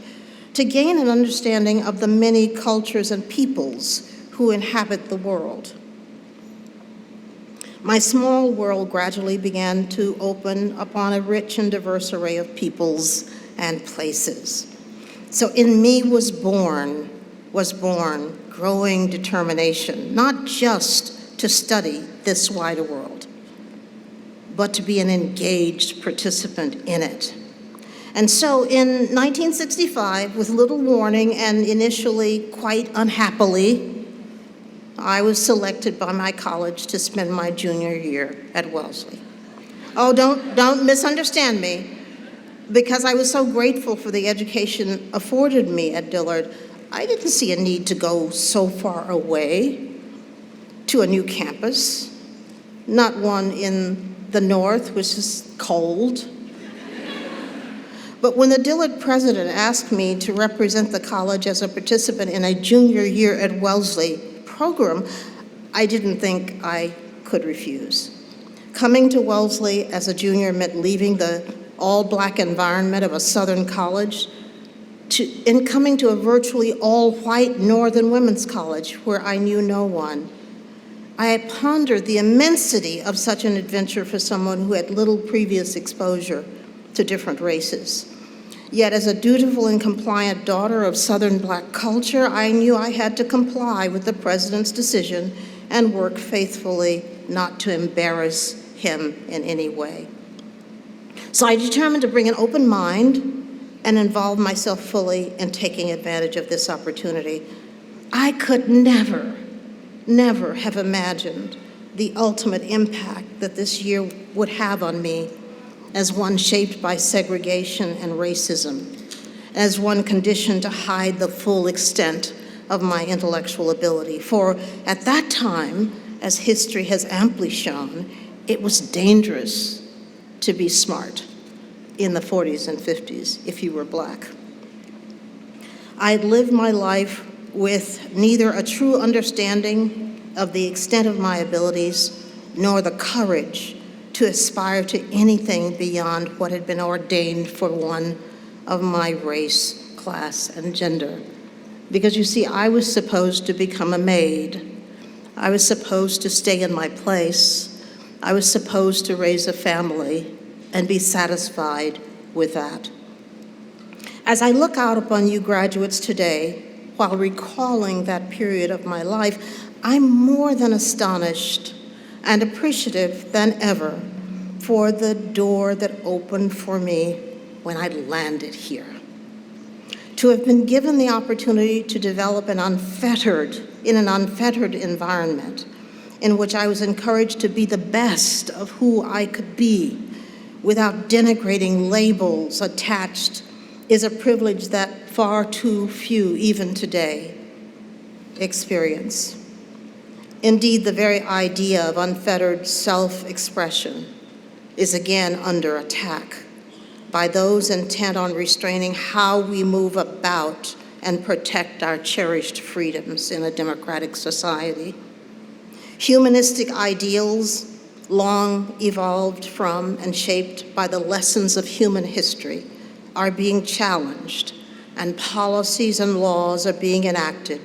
to gain an understanding of the many cultures and peoples who inhabit the world. My small world gradually began to open upon a rich and diverse array of peoples and places. So in me was born growing determination, not just to study this wider world, but to be an engaged participant in it. And so in 1965, with little warning and initially quite unhappily, I was selected by my college to spend my junior year at Wellesley. Oh, don't misunderstand me. Because I was so grateful for the education afforded me at Dillard, I didn't see a need to go so far away to a new campus, not one in the north, which is cold. But when the Dillard president asked me to represent the college as a participant in a junior year at Wellesley program, I didn't think I could refuse. Coming to Wellesley as a junior meant leaving the all-black environment of a Southern college and coming to a virtually all-white Northern women's college where I knew no one. I had pondered the immensity of such an adventure for someone who had little previous exposure to different races. Yet as a dutiful and compliant daughter of Southern Black culture, I knew I had to comply with the president's decision and work faithfully not to embarrass him in any way. So I determined to bring an open mind and involve myself fully in taking advantage of this opportunity. I could never have imagined the ultimate impact that this year would have on me as one shaped by segregation and racism, as one conditioned to hide the full extent of my intellectual ability. For at that time, as history has amply shown, it was dangerous to be smart in the 40s and 50s if you were Black. I had lived my life with neither a true understanding of the extent of my abilities nor the courage to aspire to anything beyond what had been ordained for one of my race, class, and gender. Because you see, I was supposed to become a maid. I was supposed to stay in my place. I was supposed to raise a family and be satisfied with that. As I look out upon you graduates today, while recalling that period of my life, I'm more than astonished and appreciative than ever for the door that opened for me when I landed here. To have been given the opportunity to develop in an unfettered environment in which I was encouraged to be the best of who I could be without denigrating labels attached is a privilege that far too few, even today, experience. Indeed, the very idea of unfettered self-expression is again under attack by those intent on restraining how we move about and protect our cherished freedoms in a democratic society. Humanistic ideals, long evolved from and shaped by the lessons of human history, are being challenged, and policies and laws are being enacted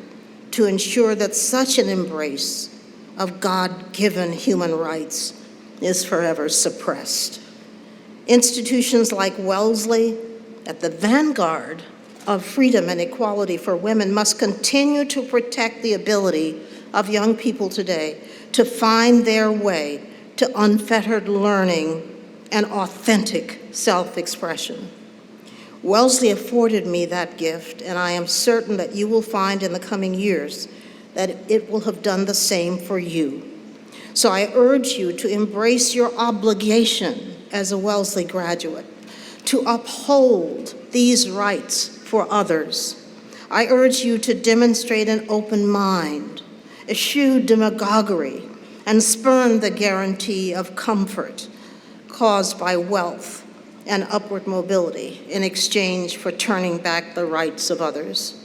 to ensure that such an embrace of God-given human rights is forever suppressed. Institutions like Wellesley, at the vanguard of freedom and equality for women, must continue to protect the ability of young people today to find their way to unfettered learning and authentic self-expression. Wellesley afforded me that gift, and I am certain that you will find in the coming years that it will have done the same for you. So I urge you to embrace your obligation as a Wellesley graduate, to uphold these rights for others. I urge you to demonstrate an open mind, eschew demagoguery, and spurn the guarantee of comfort caused by wealth and upward mobility in exchange for turning back the rights of others.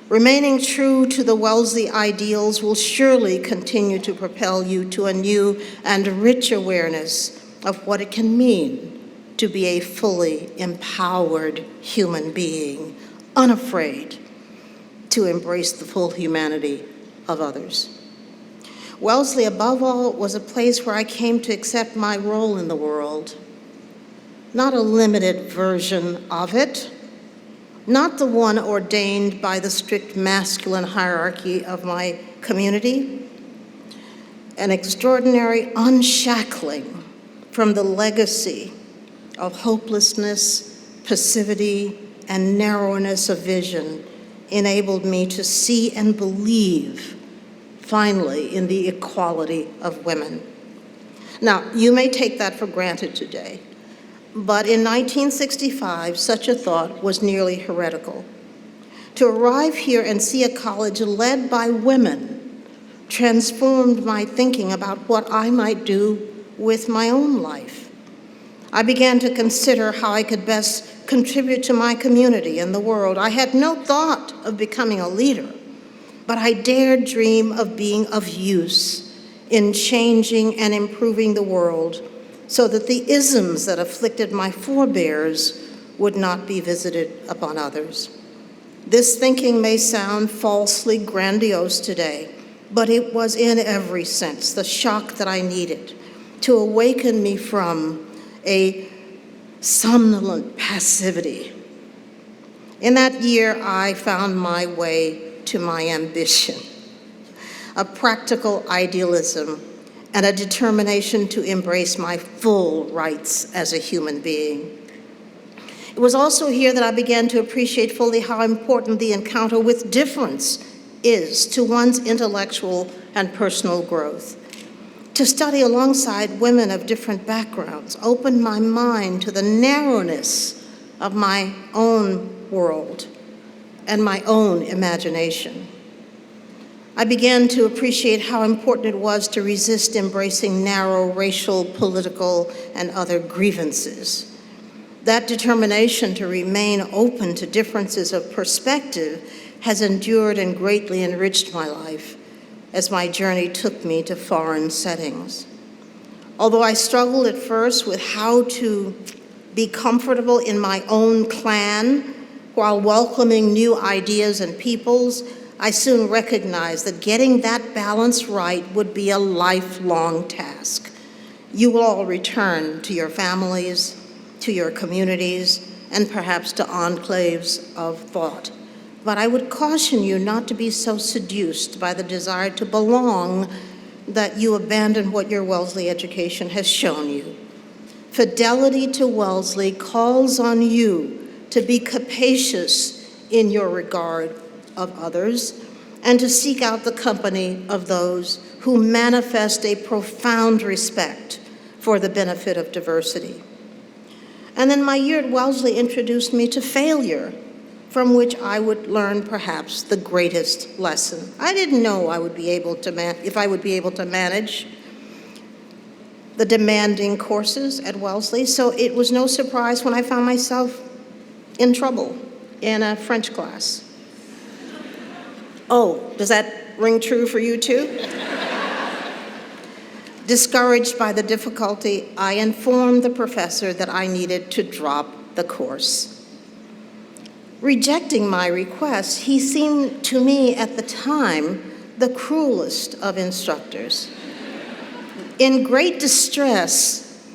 Remaining true to the Wellesley ideals will surely continue to propel you to a new and rich awareness of what it can mean to be a fully empowered human being, unafraid to embrace the full humanity of others. Wellesley, above all, was a place where I came to accept my role in the world, not a limited version of it, not the one ordained by the strict masculine hierarchy of my community, an extraordinary unshackling from the legacy of hopelessness, passivity, and narrowness of vision enabled me to see and believe, finally, in the equality of women. Now, you may take that for granted today, but in 1965, such a thought was nearly heretical. To arrive here and see a college led by women transformed my thinking about what I might do with my own life. I began to consider how I could best contribute to my community and the world. I had no thought of becoming a leader, but I dared dream of being of use in changing and improving the world so that the isms that afflicted my forebears would not be visited upon others. This thinking may sound falsely grandiose today, but it was in every sense the shock that I needed to awaken me from a somnolent passivity. In that year, I found my way to my ambition, a practical idealism, and a determination to embrace my full rights as a human being. It was also here that I began to appreciate fully how important the encounter with difference is to one's intellectual and personal growth. To study alongside women of different backgrounds opened my mind to the narrowness of my own world and my own imagination. I began to appreciate how important it was to resist embracing narrow racial, political, and other grievances. That determination to remain open to differences of perspective has endured and greatly enriched my life as my journey took me to foreign settings. Although I struggled at first with how to be comfortable in my own clan while welcoming new ideas and peoples, I soon recognized that getting that balance right would be a lifelong task. You will all return to your families, to your communities, and perhaps to enclaves of thought. But I would caution you not to be so seduced by the desire to belong that you abandon what your Wellesley education has shown you. Fidelity to Wellesley calls on you to be capacious in your regard of others and to seek out the company of those who manifest a profound respect for the benefit of diversity. And then my year at Wellesley introduced me to failure, from which I would learn perhaps the greatest lesson. I didn't know I would be able to if I would be able to manage the demanding courses at Wellesley, so it was no surprise when I found myself in trouble in a French class. Oh, does that ring true for you too? Discouraged by the difficulty, I informed the professor that I needed to drop the course. Rejecting my request, he seemed to me at the time the cruelest of instructors. In great distress,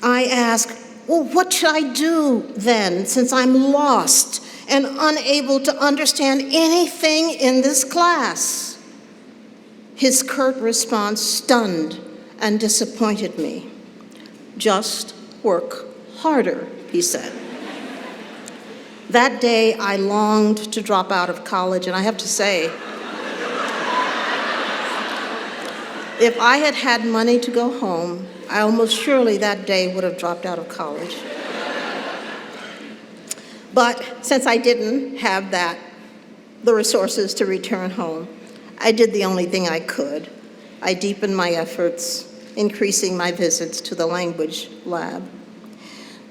I asked, well, what should I do then, since I'm lost and unable to understand anything in this class? His curt response stunned and disappointed me. Just work harder, he said. That day, I longed to drop out of college, and I have to say, if I had had money to go home, I almost surely that day would have dropped out of college. But since I didn't have the resources to return home, I did the only thing I could. I deepened my efforts, increasing my visits to the language lab.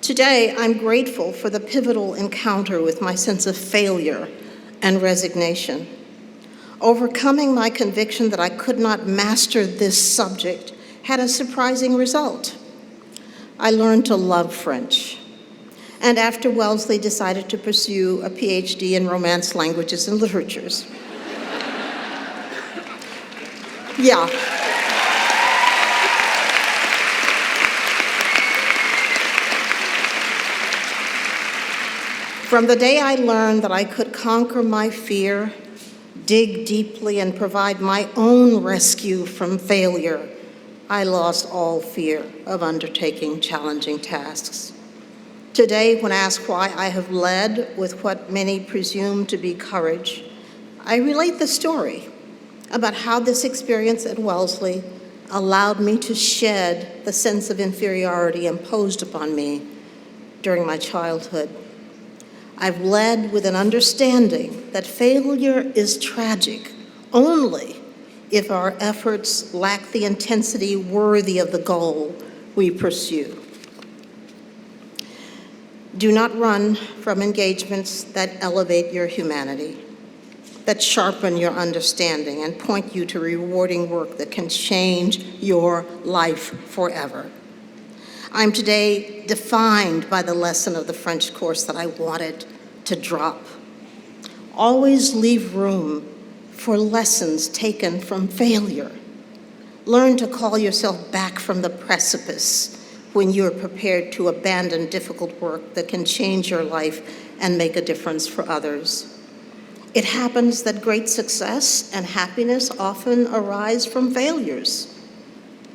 Today, I'm grateful for the pivotal encounter with my sense of failure and resignation. Overcoming my conviction that I could not master this subject had a surprising result. I learned to love French, and after Wellesley decided to pursue a PhD in Romance languages and literatures. Yeah. From the day I learned that I could conquer my fear, dig deeply, and provide my own rescue from failure, I lost all fear of undertaking challenging tasks. Today, when asked why I have led with what many presume to be courage, I relate the story about how this experience at Wellesley allowed me to shed the sense of inferiority imposed upon me during my childhood. I've led with an understanding that failure is tragic only if our efforts lack the intensity worthy of the goal we pursue. Do not run from engagements that elevate your humanity, that sharpen your understanding and point you to rewarding work that can change your life forever. I'm today defined by the lesson of the French course that I wanted to drop. Always leave room for lessons taken from failure. Learn to call yourself back from the precipice when you're prepared to abandon difficult work that can change your life and make a difference for others. It happens that great success and happiness often arise from failures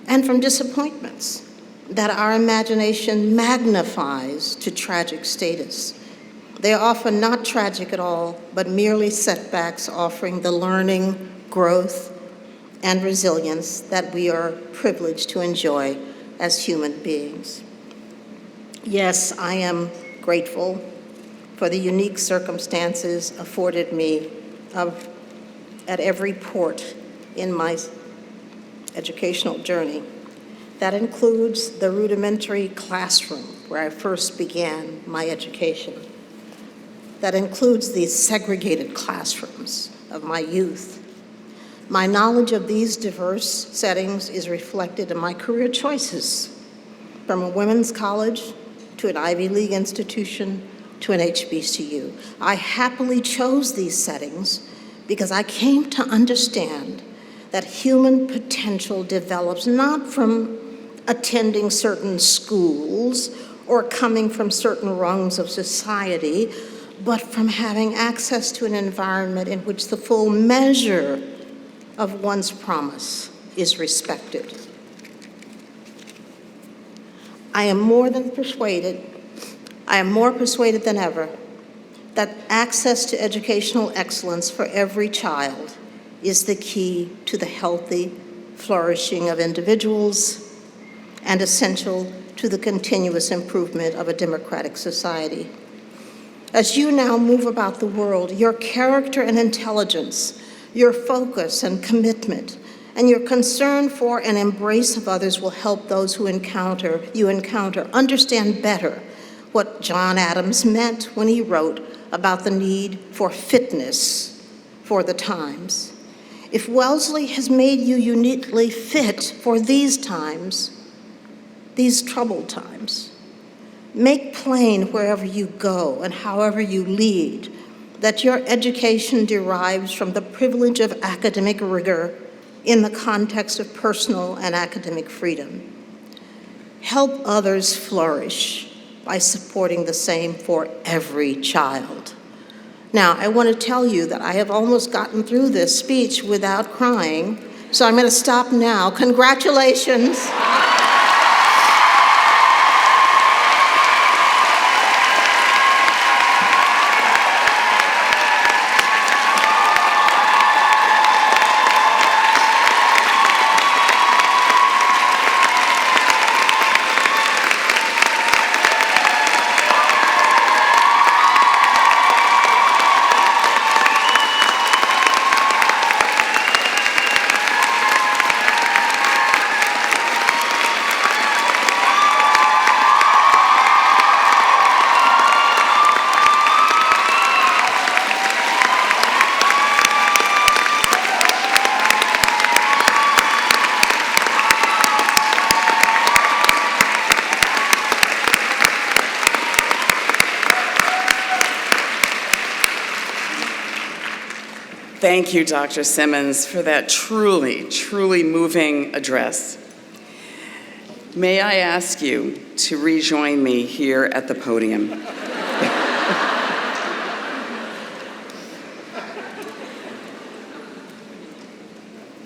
and from disappointments that our imagination magnifies to tragic status. They are often not tragic at all, but merely setbacks offering the learning, growth, and resilience that we are privileged to enjoy as human beings. Yes, I am grateful for the unique circumstances afforded me at every port in my educational journey. That includes the rudimentary classroom where I first began my education. That includes the segregated classrooms of my youth. My knowledge of these diverse settings is reflected in my career choices, from a women's college to an Ivy League institution to an HBCU. I happily chose these settings because I came to understand that human potential develops not from attending certain schools or coming from certain rungs of society, but from having access to an environment in which the full measure of one's promise is respected. I am more persuaded than ever that access to educational excellence for every child is the key to the healthy flourishing of individuals and essential to the continuous improvement of a democratic society. As you now move about the world, your character and intelligence, your focus and commitment, and your concern for and embrace of others will help those who you encounter understand better what John Adams meant when he wrote about the need for fitness for the times. If Wellesley has made you uniquely fit for these times, these troubled times, make plain wherever you go and however you lead that your education derives from the privilege of academic rigor in the context of personal and academic freedom. Help others flourish by supporting the same for every child. Now, I want to tell you that I have almost gotten through this speech without crying, so I'm going to stop now. Congratulations. Thank you, Dr. Simmons, for that truly, truly moving address. May I ask you to rejoin me here at the podium?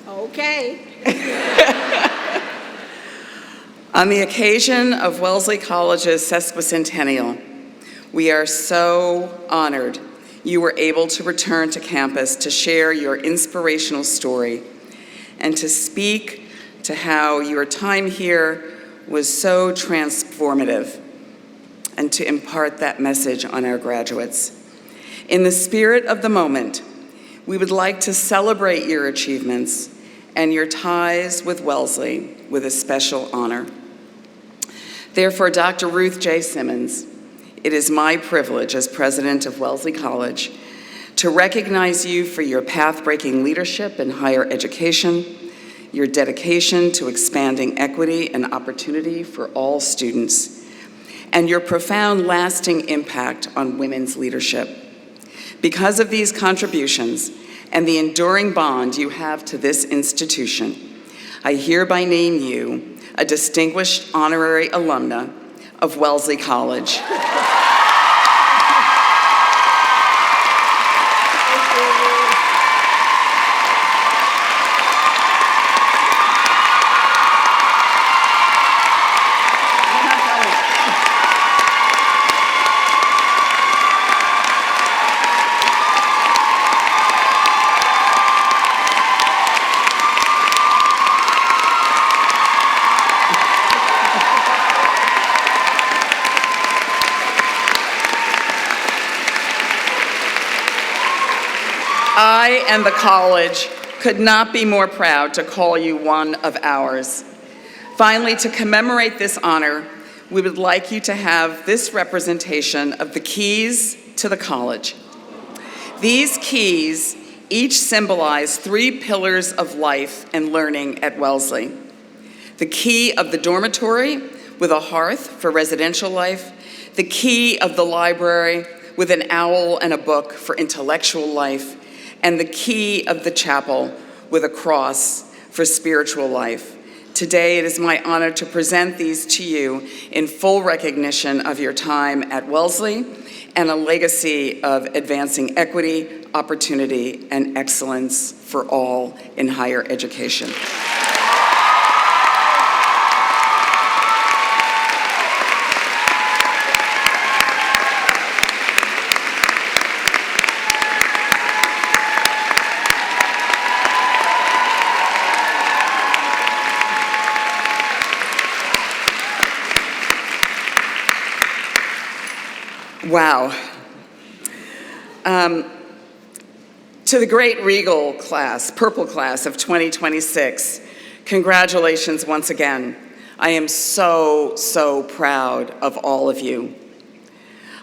Okay. On the occasion of Wellesley College's sesquicentennial, we are so honored you were able to return to campus to share your inspirational story and to speak to how your time here was so transformative and to impart that message on our graduates. In the spirit of the moment, we would like to celebrate your achievements and your ties with Wellesley with a special honor. Therefore, Dr. Ruth J. Simmons, it is my privilege as president of Wellesley College to recognize you for your path-breaking leadership in higher education, your dedication to expanding equity and opportunity for all students, and your profound lasting impact on women's leadership. Because of these contributions and the enduring bond you have to this institution, I hereby name you a distinguished honorary alumna of Wellesley College. I and the college could not be more proud to call you one of ours. Finally, to commemorate this honor, we would like you to have this representation of the keys to the college. These keys each symbolize 3 pillars of life and learning at Wellesley. The key of the dormitory with a hearth for residential life, the key of the library with an owl and a book for intellectual life, and the key of the chapel with a cross for spiritual life. Today, it is my honor to present these to you in full recognition of your time at Wellesley and a legacy of advancing equity, opportunity, and excellence for all in higher education. Wow. To the great Regal class, Purple class of 2026, congratulations once again. I am so, so proud of all of you.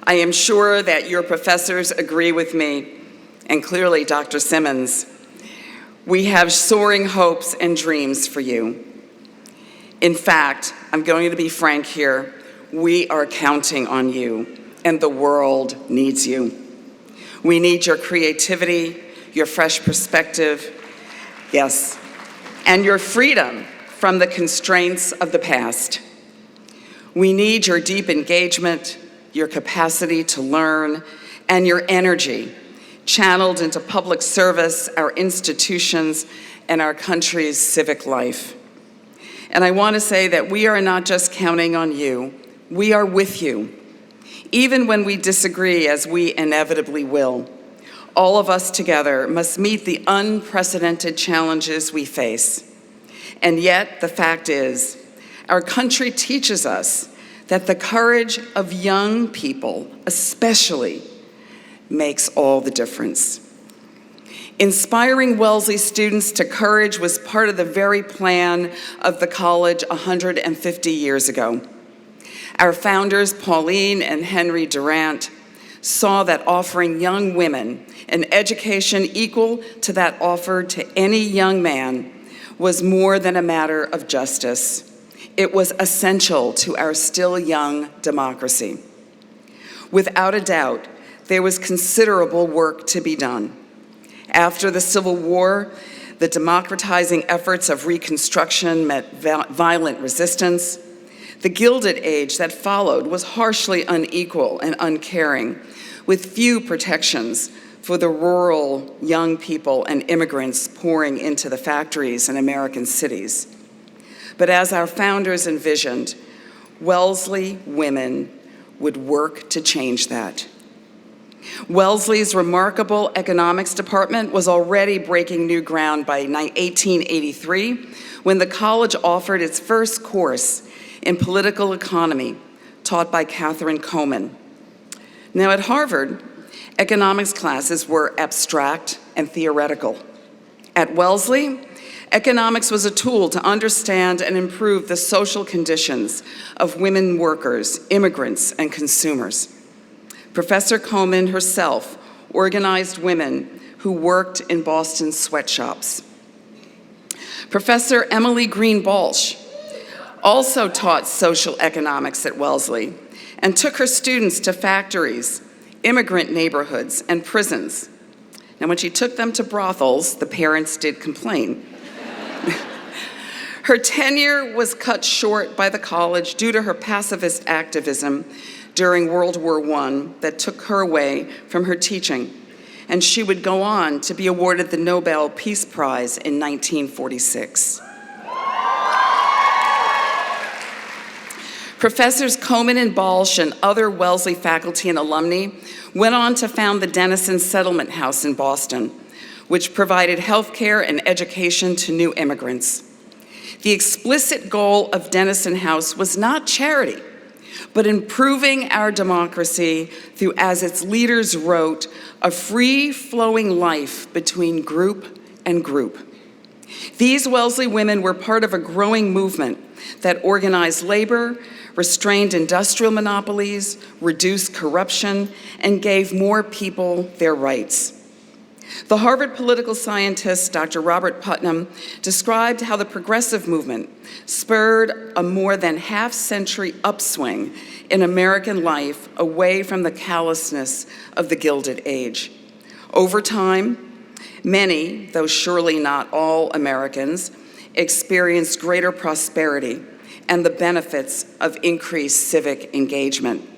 I am sure that your professors agree with me, and clearly Dr. Simmons. We have soaring hopes and dreams for you. In fact, I'm going to be frank here, we are counting on you. And the world needs you. We need your creativity, your fresh perspective, yes, and your freedom from the constraints of the past. We need your deep engagement, your capacity to learn, and your energy channeled into public service, our institutions, and our country's civic life. And I want to say that we are not just counting on you, we are with you. Even when we disagree, as we inevitably will, all of us together must meet the unprecedented challenges we face. And yet, the fact is, our country teaches us that the courage of young people, especially, makes all the difference. Inspiring Wellesley students to courage was part of the very plan of the college 150 years ago. Our founders, Pauline and Henry Durant, saw that offering young women an education equal to that offered to any young man was more than a matter of justice. It was essential to our still young democracy. Without a doubt, there was considerable work to be done. After the Civil War, the democratizing efforts of Reconstruction met violent resistance. The Gilded Age that followed was harshly unequal and uncaring, with few protections for the rural young people and immigrants pouring into the factories in American cities. But as our founders envisioned, Wellesley women would work to change that. Wellesley's remarkable economics department was already breaking new ground by 1883 when the college offered its first course in political economy, taught by Catherine Coleman. Now at Harvard, economics classes were abstract and theoretical. At Wellesley, economics was a tool to understand and improve the social conditions of women workers, immigrants, and consumers. Professor Coleman herself organized women who worked in Boston sweatshops. Professor Emily Green Balch also taught social economics at Wellesley and took her students to factories, immigrant neighborhoods, and prisons. Now, when she took them to brothels, the parents did complain. Her tenure was cut short by the college due to her pacifist activism during World War I that took her away from her teaching, and she would go on to be awarded the Nobel Peace Prize in 1946. Professors Coleman and Balch and other Wellesley faculty and alumni went on to found the Denison Settlement House in Boston, which provided health care and education to new immigrants. The explicit goal of Denison House was not charity, but improving our democracy through, as its leaders wrote, a free-flowing life between group and group. These Wellesley women were part of a growing movement that organized labor, restrained industrial monopolies, reduced corruption, and gave more people their rights. The Harvard political scientist, Dr. Robert Putnam, described how the progressive movement spurred a more than half-century upswing in American life away from the callousness of the Gilded Age. Over time, many, though surely not all Americans, experienced greater prosperity and the benefits of increased civic engagement.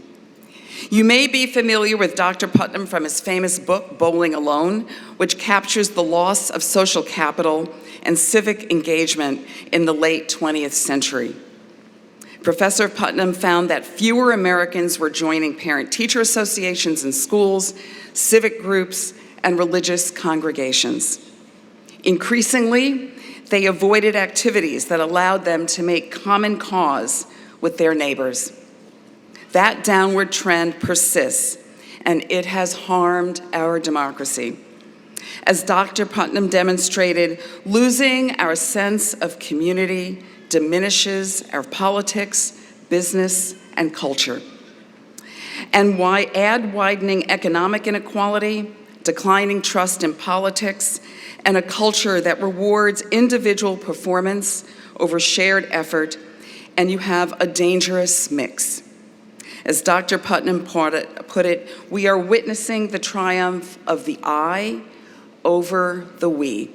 You may be familiar with Dr. Putnam from his famous book, Bowling Alone, which captures the loss of social capital and civic engagement in the late 20th century. Professor Putnam found that fewer Americans were joining parent-teacher associations in schools, civic groups, and religious congregations. Increasingly, they avoided activities that allowed them to make common cause with their neighbors. That downward trend persists, and it has harmed our democracy. As Dr. Putnam demonstrated, losing our sense of community diminishes our politics, business, and culture. And why add widening economic inequality, declining trust in politics, and a culture that rewards individual performance over shared effort, and you have a dangerous mix. As Dr. Putnam put it, we are witnessing the triumph of the I over the we.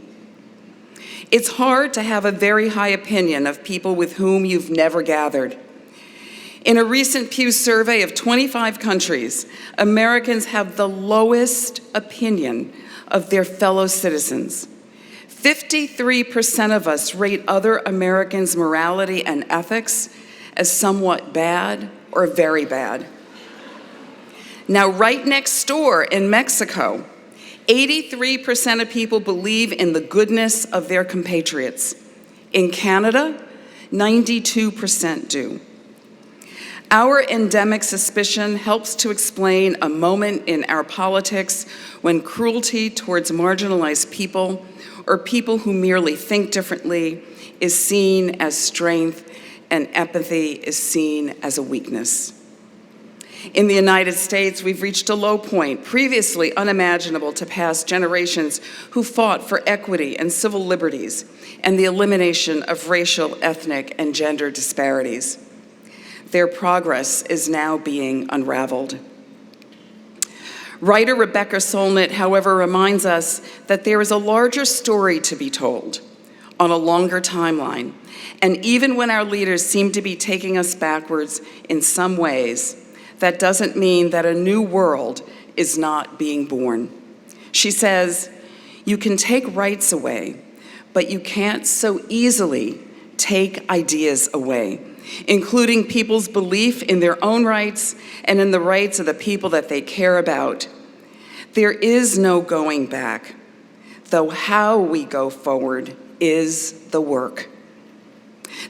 It's hard to have a very high opinion of people with whom you've never gathered. In a recent Pew survey of 25 countries, Americans have the lowest opinion of their fellow citizens. 53% of us rate other Americans' morality and ethics as somewhat bad or very bad. Now, right next door in Mexico, 83% of people believe in the goodness of their compatriots. In Canada, 92% do. Our endemic suspicion helps to explain a moment in our politics when cruelty towards marginalized people or people who merely think differently is seen as strength and empathy is seen as a weakness. In the United States, we've reached a low point previously unimaginable to past generations who fought for equity and civil liberties and the elimination of racial, ethnic, and gender disparities. Their progress is now being unraveled. Writer Rebecca Solnit, however, reminds us that there is a larger story to be told on a longer timeline. And even when our leaders seem to be taking us backwards in some ways, that doesn't mean that a new world is not being born. She says, "You can take rights away, but you can't so easily take ideas away, including people's belief in their own rights and in the rights of the people that they care about. There is no going back, though how we go forward is the work."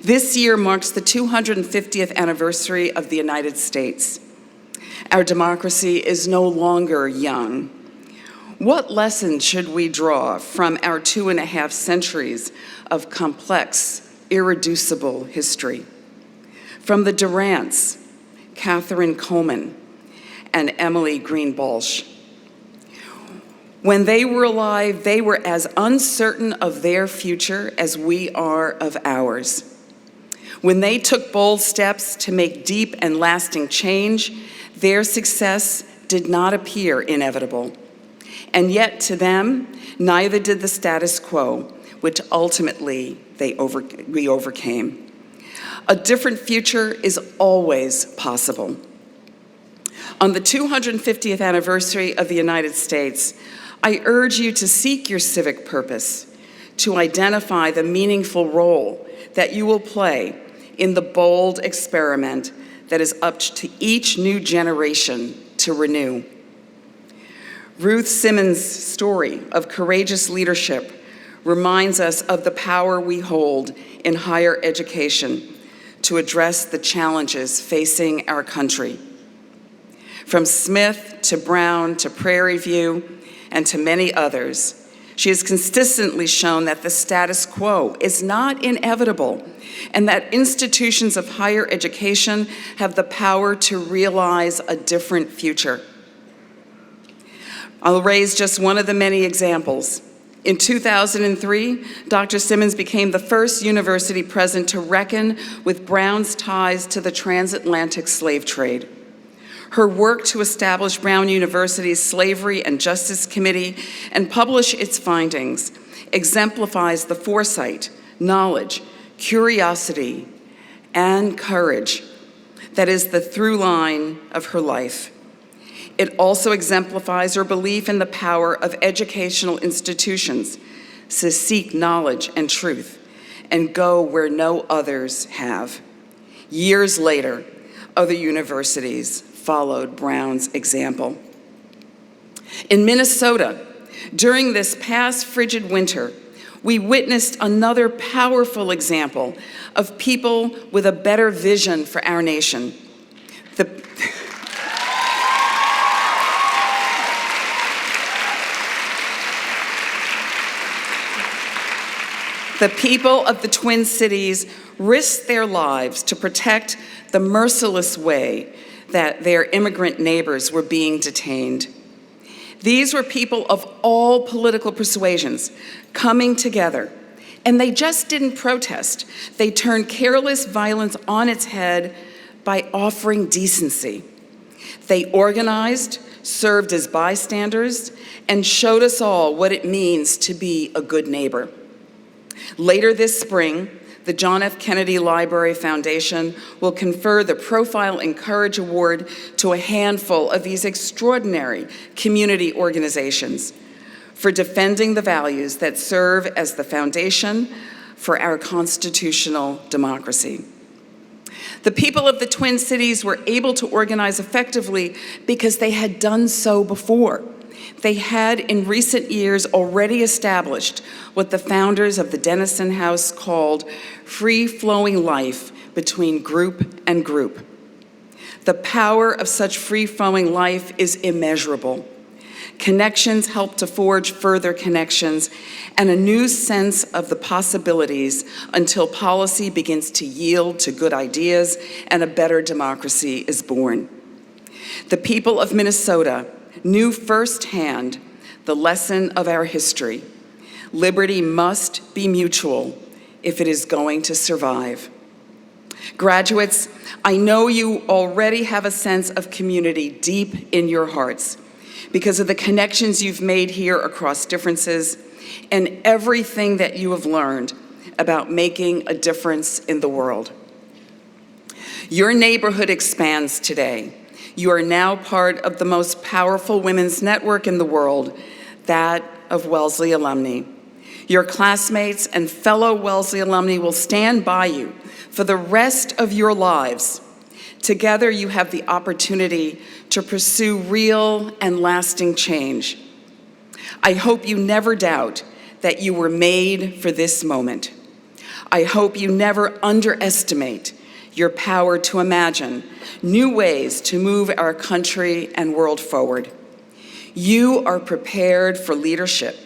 This year marks the 250th anniversary of the United States. Our democracy is no longer young. What lessons should we draw from our 2.5 centuries of complex, irreducible history? From the Durants, Catherine Coleman, and Emily Green Balch. When they were alive, they were as uncertain of their future as we are of ours. When they took bold steps to make deep and lasting change, their success did not appear inevitable. And yet to them, neither did the status quo, which ultimately we overcame. A different future is always possible. On the 250th anniversary of the United States, I urge you to seek your civic purpose, to identify the meaningful role that you will play in the bold experiment that is up to each new generation to renew. Ruth Simmons' story of courageous leadership reminds us of the power we hold in higher education to address the challenges facing our country. From Smith to Brown to Prairie View and to many others, she has consistently shown that the status quo is not inevitable and that institutions of higher education have the power to realize a different future. I'll raise just one of the many examples. In 2003, Dr. Simmons became the first university president to reckon with Brown's ties to the transatlantic slave trade. Her work to establish Brown University's Slavery and Justice Committee and publish its findings exemplifies the foresight, knowledge, curiosity, and courage that is the through line of her life. It also exemplifies her belief in the power of educational institutions to seek knowledge and truth and go where no others have. Years later, other universities followed Brown's example. In Minnesota, during this past frigid winter, we witnessed another powerful example of people with a better vision for our nation. The people of the Twin Cities risked their lives to protect the merciless way that their immigrant neighbors were being detained. These were people of all political persuasions coming together, and they just didn't protest. They turned careless violence on its head by offering decency. They organized, served as bystanders, and showed us all what it means to be a good neighbor. Later this spring, the John F. Kennedy Library Foundation will confer the Profile and Courage Award to a handful of these extraordinary community organizations for defending the values that serve as the foundation for our constitutional democracy. The people of the Twin Cities were able to organize effectively because they had done so before. They had, in recent years, already established what the founders of the Dennison House called free-flowing life between group and group. The power of such free-flowing life is immeasurable. Connections help to forge further connections and a new sense of the possibilities until policy begins to yield to good ideas and a better democracy is born. The people of Minnesota knew firsthand the lesson of our history. Liberty must be mutual if it is going to survive. Graduates, I know you already have a sense of community deep in your hearts because of the connections you've made here across differences, and everything that you have learned about making a difference in the world. Your neighborhood expands today. You are now part of the most powerful women's network in the world, that of Wellesley alumni. Your classmates and fellow Wellesley alumni will stand by you for the rest of your lives. Together, you have the opportunity to pursue real and lasting change. I hope you never doubt that you were made for this moment. I hope you never underestimate your power to imagine new ways to move our country and world forward. You are prepared for leadership.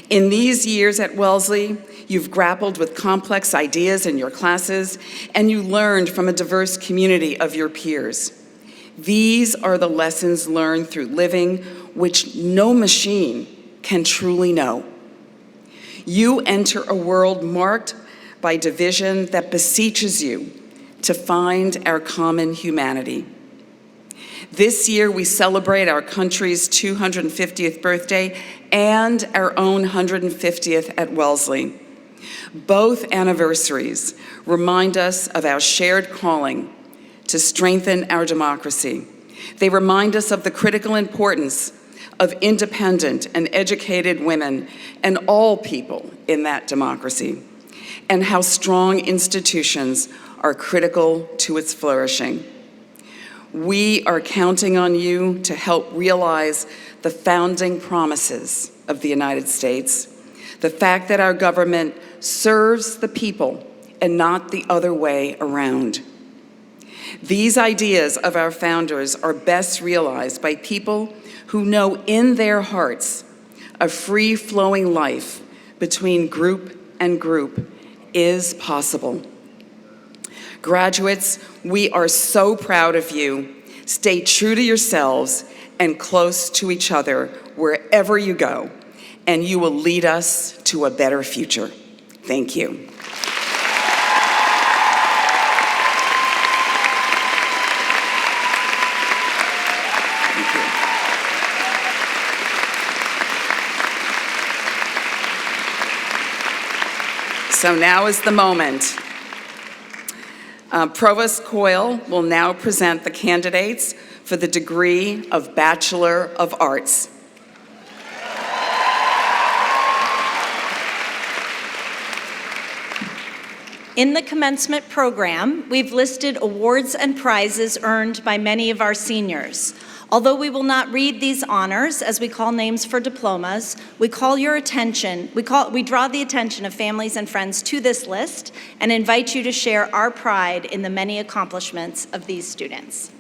In these years at Wellesley, you've grappled with complex ideas in your classes, and you learned from a diverse community of your peers. These are the lessons learned through living, which no machine can truly know. You enter a world marked by division that beseeches you to find our common humanity. This year, we celebrate our country's 250th birthday and our own 150th at Wellesley. Both anniversaries remind us of our shared calling to strengthen our democracy. They remind us of the critical importance of independent and educated women and all people in that democracy, and how strong institutions are critical to its flourishing. We are counting on you to help realize the founding promises of the United States, the fact that our government serves the people and not the other way around. These ideas of our founders are best realized by people who know in their hearts a free-flowing life between group and group is possible. Graduates, we are so proud of you. Stay true to yourselves and close to each other wherever you go, and you will lead us to a better future. Thank you. So now is the moment. Provost Coyle will now present the candidates for the degree of Bachelor of Arts. In the commencement program, we've listed awards and prizes earned by many of our seniors. Although we will not read these honors as we call names for diplomas, we draw the attention of families and friends to this list and invite you to share our pride in the many accomplishments of these students.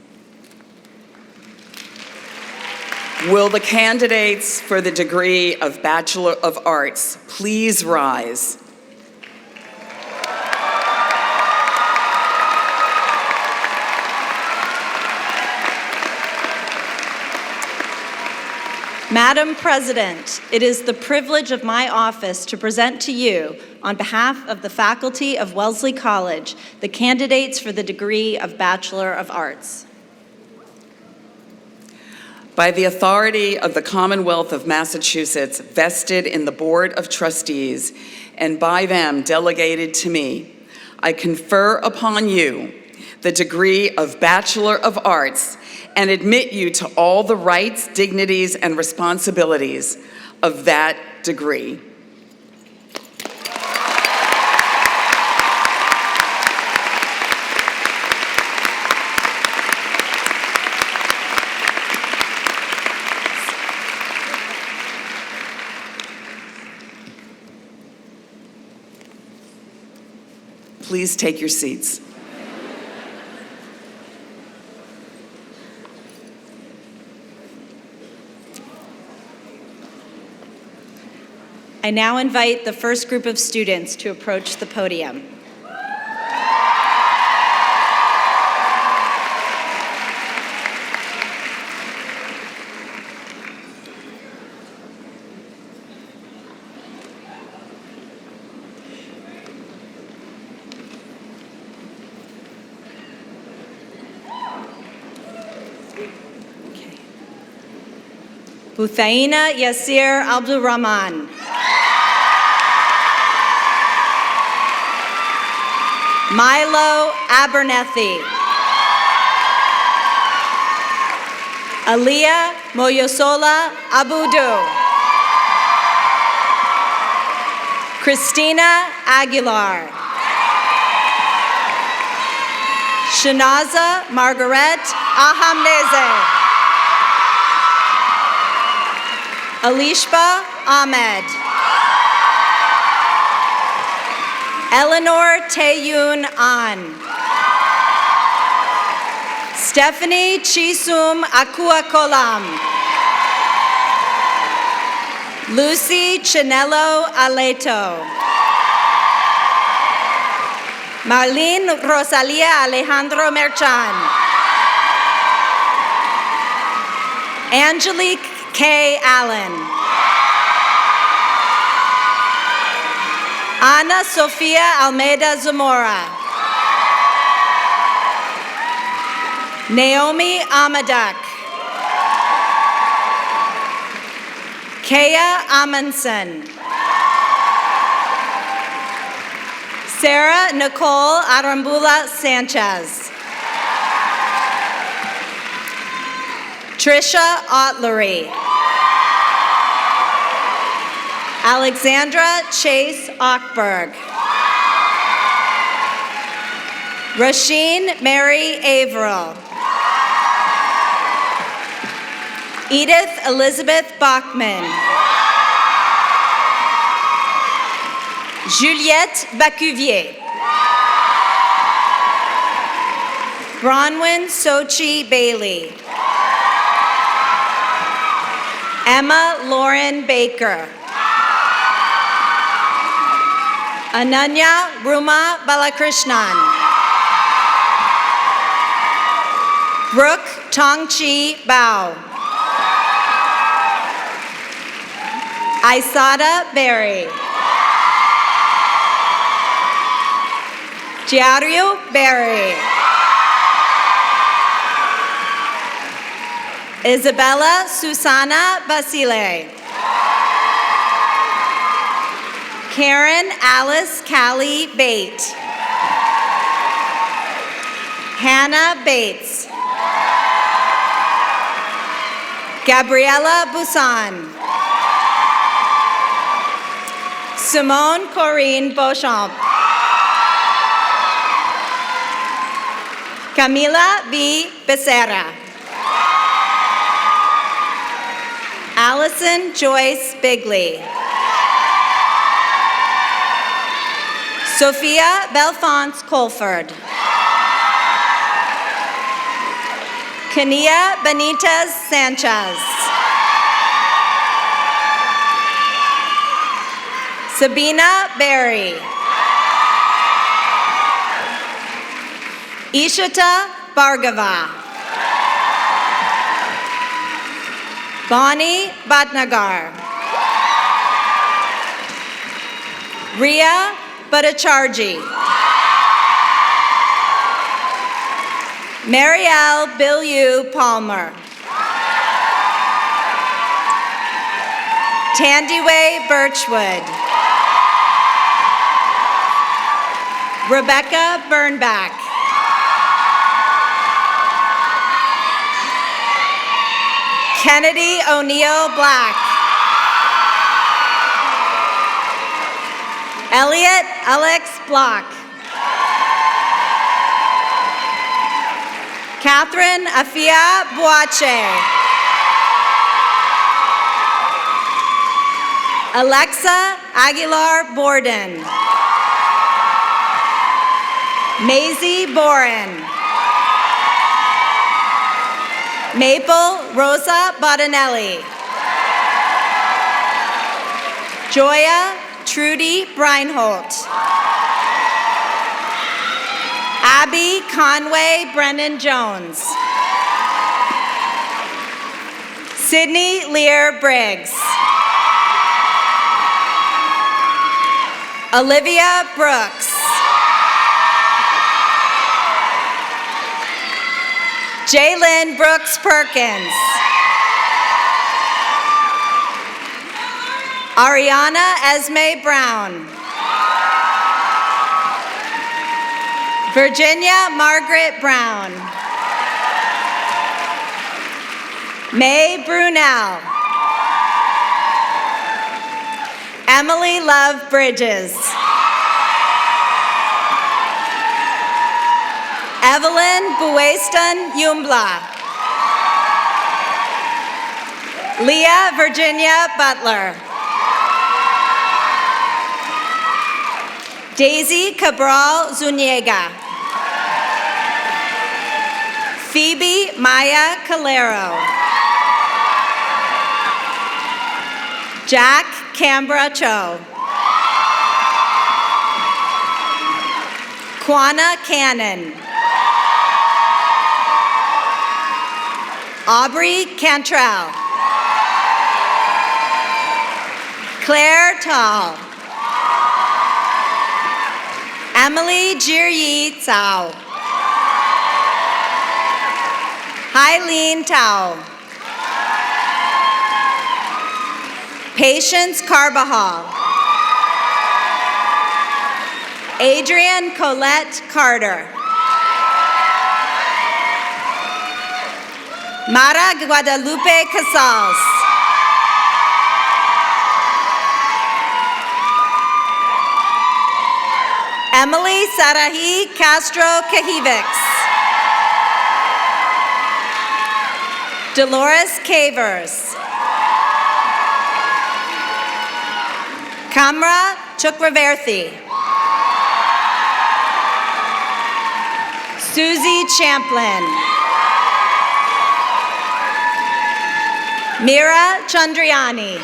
Will the candidates for the degree of Bachelor of Arts please rise? Madam President, it is the privilege of my office to present to you, on behalf of the faculty of Wellesley College, the candidates for the degree of Bachelor of Arts. By the authority of the Commonwealth of Massachusetts vested in the Board of Trustees, and by them delegated to me, I confer upon you the degree of Bachelor of Arts and admit you to all the rights, dignities, and responsibilities of that degree. Please take your seats. I now invite the first group of students to approach the podium. Buthaina Yasir Abdulrahman. Milo Abernethy. Aliyah Moyosola Abudu. Christina Aguilar. Shanaza Margaret Ahamneze. Alishba Ahmed. Eleanor Taeyun An. Stephanie Chisum Akuakolam. Lucy Chinelo Aleto. Marlene Rosalia Alejandro Merchan. Angelique K. Allen. Ana Sofia Almeida Zamora. Naomi Amadak. Kaya Amundsen. Sarah Nicole Arambula Sanchez. Trisha Otlery. Alexandra Chase Ockberg. Rasheen Mary Averill. Edith Elizabeth Bachman. Juliette Bacuvier. Bronwyn Sochi Bailey. Emma Lauren Baker. Ananya Ruma Balakrishnan. Brooke Tongchi Bao. Isada Berry. Giario Berry. Isabella Susana Basile. Karen Alice Callie Bate. Hannah Bates. Gabriela Busan. Simone Corinne Beauchamp. Camila B. Becerra. Allison Joyce Bigley. Sophia Belfonte Colford. Kania Benitez Sanchez. Sabina Berry. Ishita Bhargava. Bonnie Bhatnagar. Ria Bhattacharjee. Marielle Bilyu Palmer. Tandiway Birchwood. Rebecca Burnback. Kennedy O'Neill Black. Elliot Alex Block. Catherine Afia Boache. Alexa Aguilar Borden. Maisie Boren. Maple Rosa Bottinelli. Joya Trudy Breinholt. Abby Conway Brennan Jones. Sydney Lear Briggs. Olivia Brooks. Jalen Brooks Perkins. Ariana Esme Brown. Virginia Margaret Brown. May Brunel. Emily Love Bridges. Evelyn Bueston Yumbla. Leah Virginia Butler. Daisy Cabral Zuniga. Phoebe Maya Calero. Jack Canberra Cho. Kwana Cannon. Aubrey Cantrell. Claire Tall. Emily Jiryi Tsao. Eileen Tao. Patience Carbajal. Adrian Colette Carter. Mara Guadalupe Casals. Emily Sarahi Castro Cajivix. Dolores Cavers. Kamra Chukraverthi. Susie Champlin. Mira Chandriani.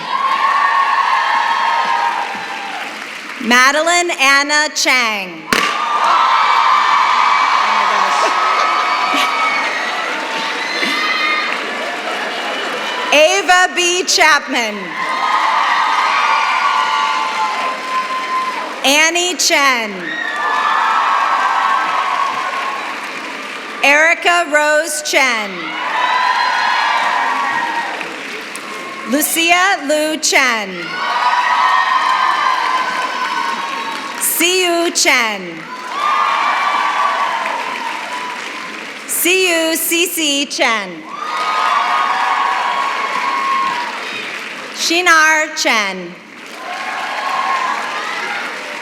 Madeline Anna Chang. Ava B. Chapman. Annie Chen. Erica Rose Chen. Lucia Lu Chen. Siu Chen. Siu Cici Chen. Shinar Chen.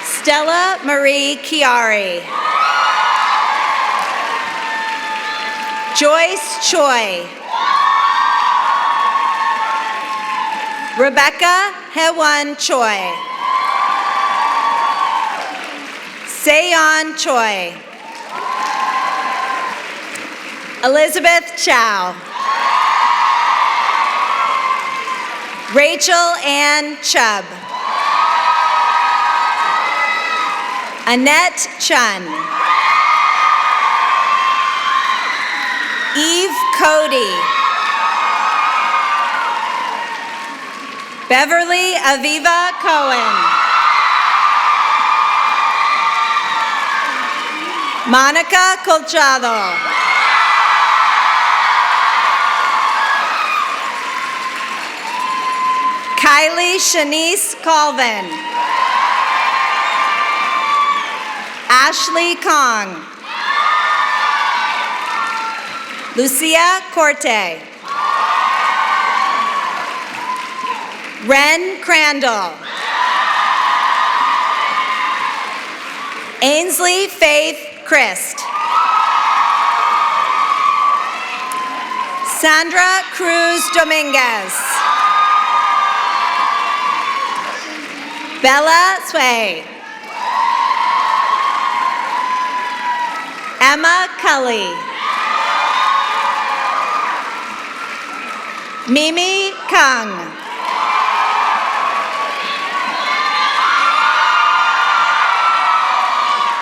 Stella Marie Chiari. Joyce Choi. Rebecca Hewan Choi. Seon Choi. Elizabeth Chow. Rachel Ann Chubb. Annette Chun. Eve Cody. Beverly Aviva Cohen. Monica Colchado. Kylie Shanice Colvin. Ashley Kong. Lucia Corte. Ren Crandall. Ainsley Faith Christ. Sandra Cruz Dominguez. Bella Sway. Emma Cully. Mimi Kang.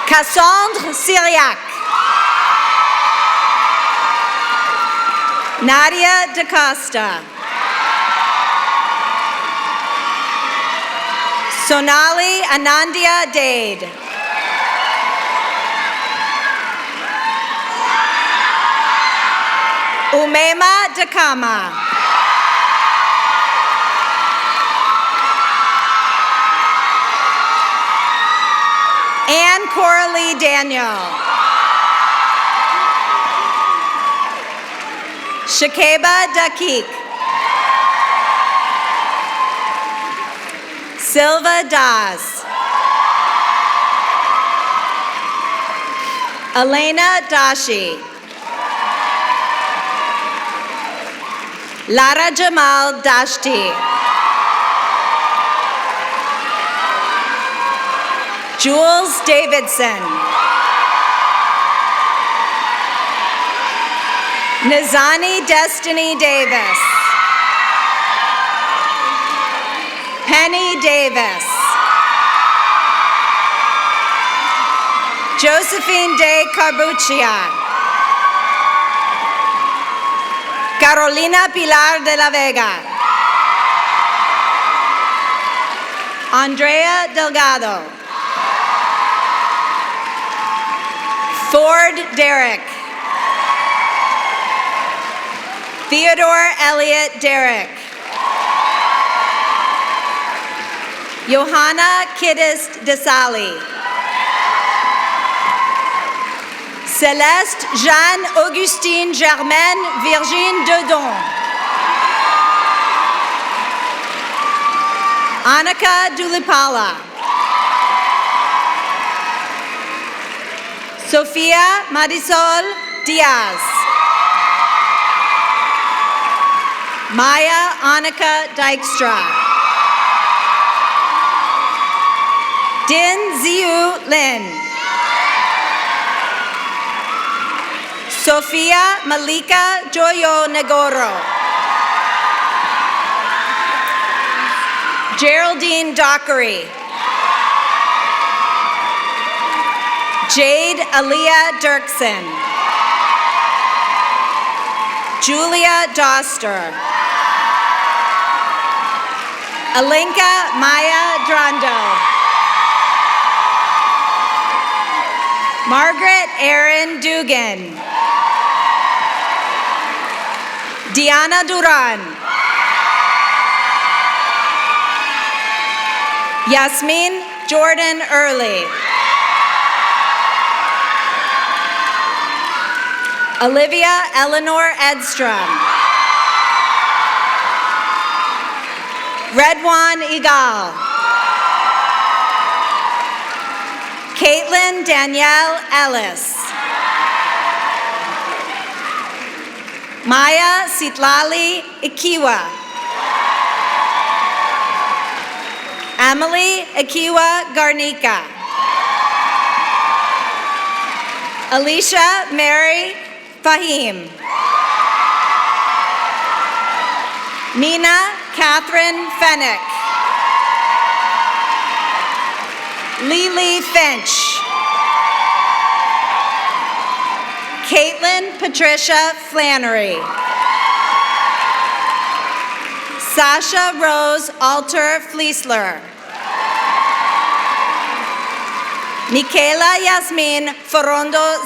Cassandre Syriac. Nadia DaCosta. Sonali Anandia Dade. Umema Dakama. Ann Coralie Daniel. Shakeba Dakik. Silva Das. Elena Dashi. Lara Jamal Dashti. Jules Davidson. Nizani Destiny Davis. Penny Davis. Josephine de Carbuccia. Carolina Pilar de la Vega. Andrea Delgado. Ford Derrick. Theodore Elliott Derrick. Johanna Kiddist Desali. Céleste Jeanne Augustine Germaine Virgine Dedon. Annika Dulipala. Sofia Marisol Diaz. Maya Annika Dykstra. Din Ziu Lin. Sofia Malika Joyo Negoro. Geraldine Dockery. Jade Aaliyah Dirksen. Julia Doster. Alinka Maya Drondo. Margaret Erin Dugan. Diana Duran. Yasmin Jordan Early. Olivia Eleanor Edstrom. Redwan Igal. Caitlin Danielle Ellis. Maya Sitlali Ikiwa. Emily Ikiwa Garnica. Alicia Mary Fahim. Nina Catherine Fennick. Lily Finch. Caitlin Patricia Flannery. Sasha Rose Alter Fleisler. Michaela Yasmin Forondo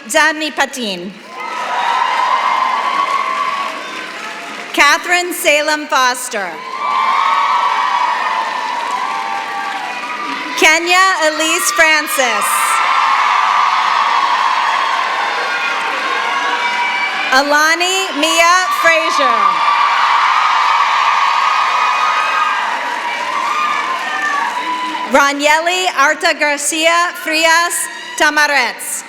Zanipatin. Catherine Salem Foster. Kenya Elise Francis. Alani Mia Frazier. Ranieli Arta Garcia Frias Tamarets.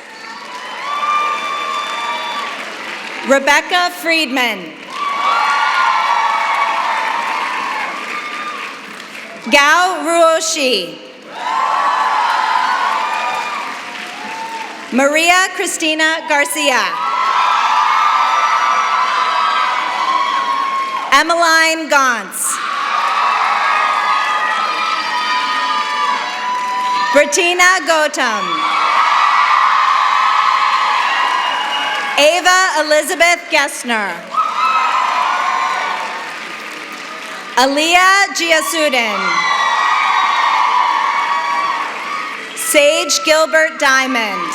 Rebecca Friedman. Gao Ruoshi. Maria Cristina Garcia. Emmeline Gauntz. Bettina Gotham. Ava Elizabeth Gessner. Aliyah Giasudin. Sage Gilbert Diamond.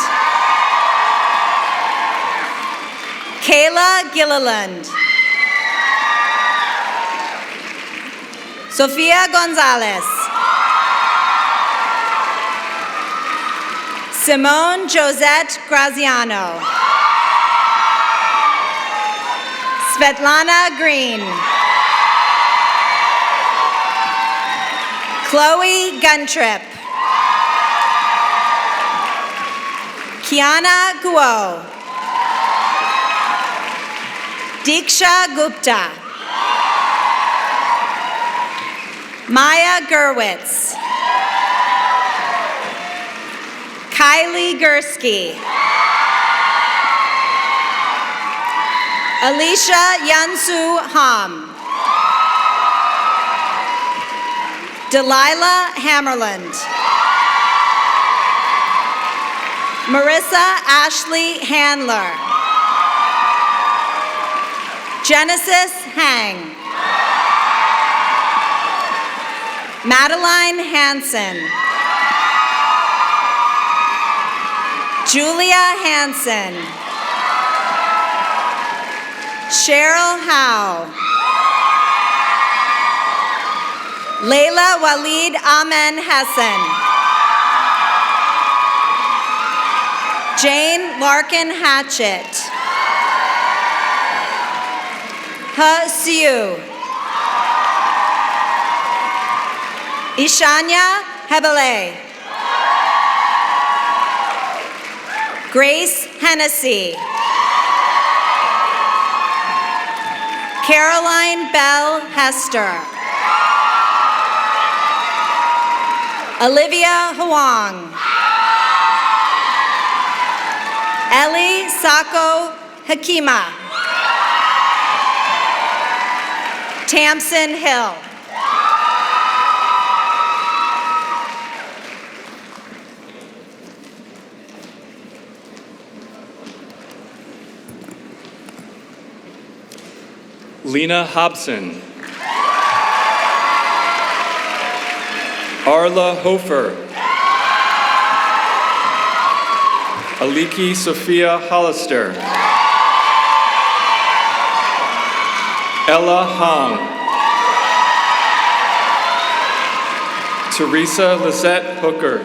Kayla Gilliland. Sofia Gonzalez. Simone Josette Graziano. Svetlana Green. Chloe Guntrip. Kiana Guo. Diksha Gupta. Maya Gerwitz. Kylie Gursky. Alicia Yansu Ham. Delilah Hammerland. Marissa Ashley Handler. Genesis Hang. Madeline Hansen. Julia Hansen. Cheryl Howe. Layla Walid Amen Hassan. Jane Larkin Hatchett. Ha Siu. Ishanya Hebele. Grace Hennessy. Caroline Bell Hester. Olivia Huang. Ellie Sako Hakima. Tamsin Hill. Lena Hobson. Arla Hofer. Aliki Sophia Hollister. Ella Hong. Teresa Lisette Hooker.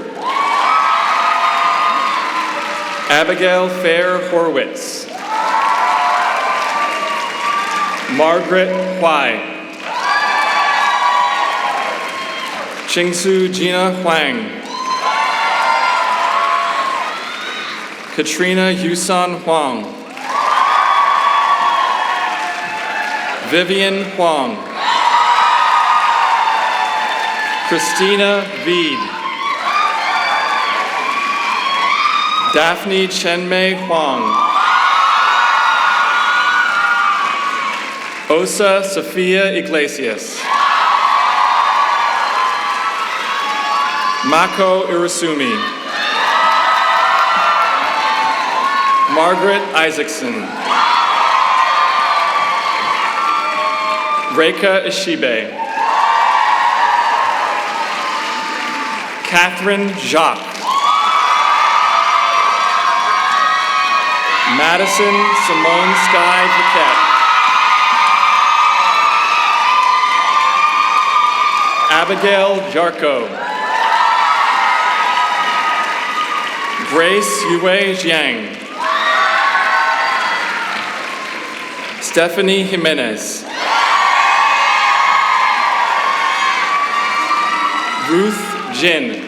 Abigail Fair Horwitz. Margaret Huai. Qingsu Gina Huang. Katrina Yusan Huang. Vivian Huang. Christina Veed. Daphne Chenmei Huang. Osa Sofia Iglesias. Mako Irasumi. Margaret Isaacson. Reika Ishibe. Catherine Jacques. Madison Simone Sky Paquette. Abigail Jarko. Grace Yue Jiang. Stephanie Jimenez. Ruth Jin.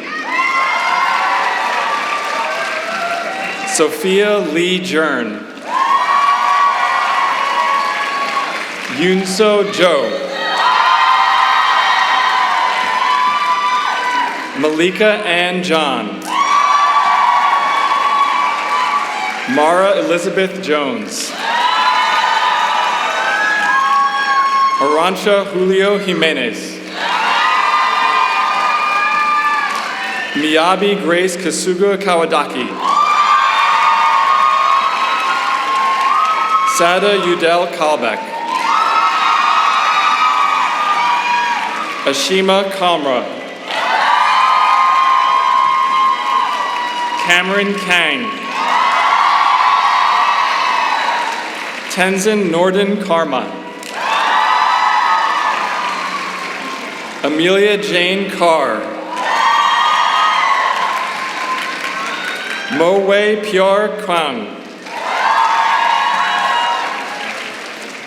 Sophia Lee Jern. Yunso Jo. Malika Ann John. Mara Elizabeth Jones. Arancha Julio Jimenez. Miyabi Grace Kasuga Kawadaki. Sada Udell Kalbeck. Ashima Kamra. Cameron Kang. Tenzin Norden Karma. Amelia Jane Carr. Mo-Wei Pure Kwang.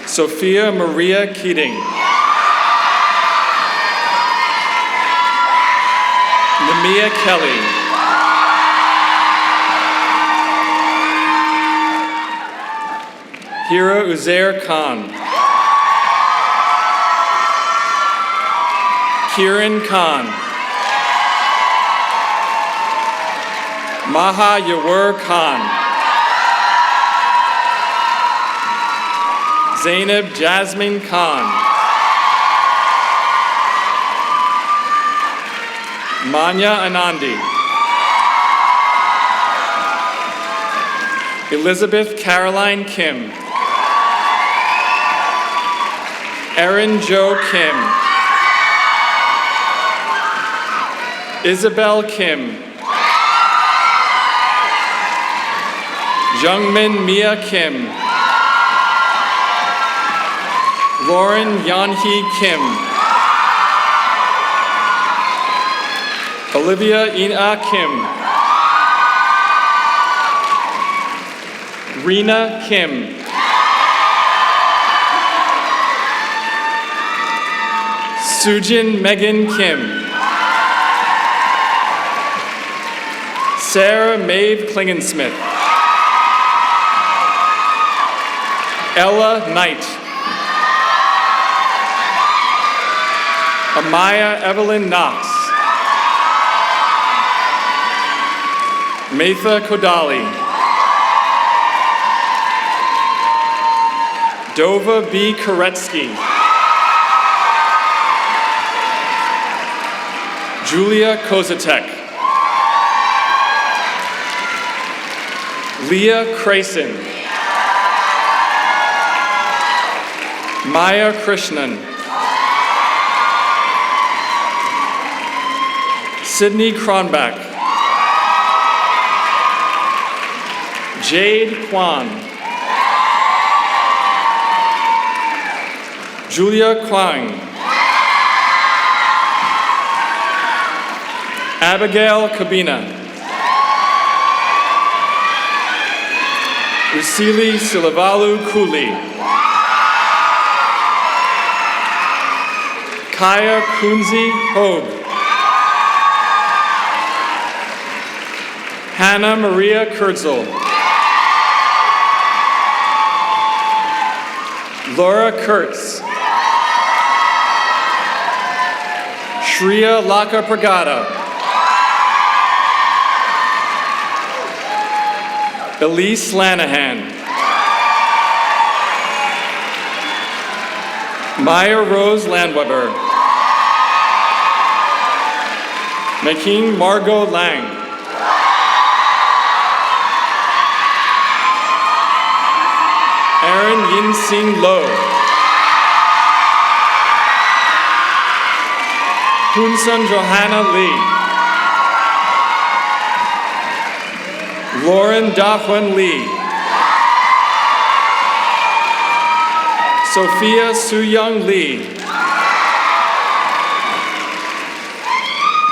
Sophia Maria Keating. Namia Kelly. Hira Uzair Khan. Kiran Khan. Maha Yawur Khan. Zainab Jasmine Khan. Manya Anandi. Elizabeth Caroline Kim. Erin Jo Kim. Isabel Kim. Jungmin Mia Kim. Lauren Yanhee Kim. Olivia Ina Kim. Rena Kim. Sujin Megan Kim. Sarah Maeve Klingensmith. Ella Knight. Amaya Evelyn Knox. Matha Kodali. Dova B. Koretsky. Julia Kozatek. Leah Crayson. Maya Krishnan. Sydney Cronbach. Jade Kwan. Julia Kwang. Abigail Kabina. Usili Silavalu Kuli. Kaya Kunzi Hogue. Hannah Maria Kurtzel. Laura Kurtz. Shreya Laka Pragada. Elise Lanahan. Maya Rose Landweber. Making Margot Lang. Aaron Yin Sing Lo. Hunsun Johanna Lee. Lauren Dahwan Lee. Sophia Sooyoung Lee.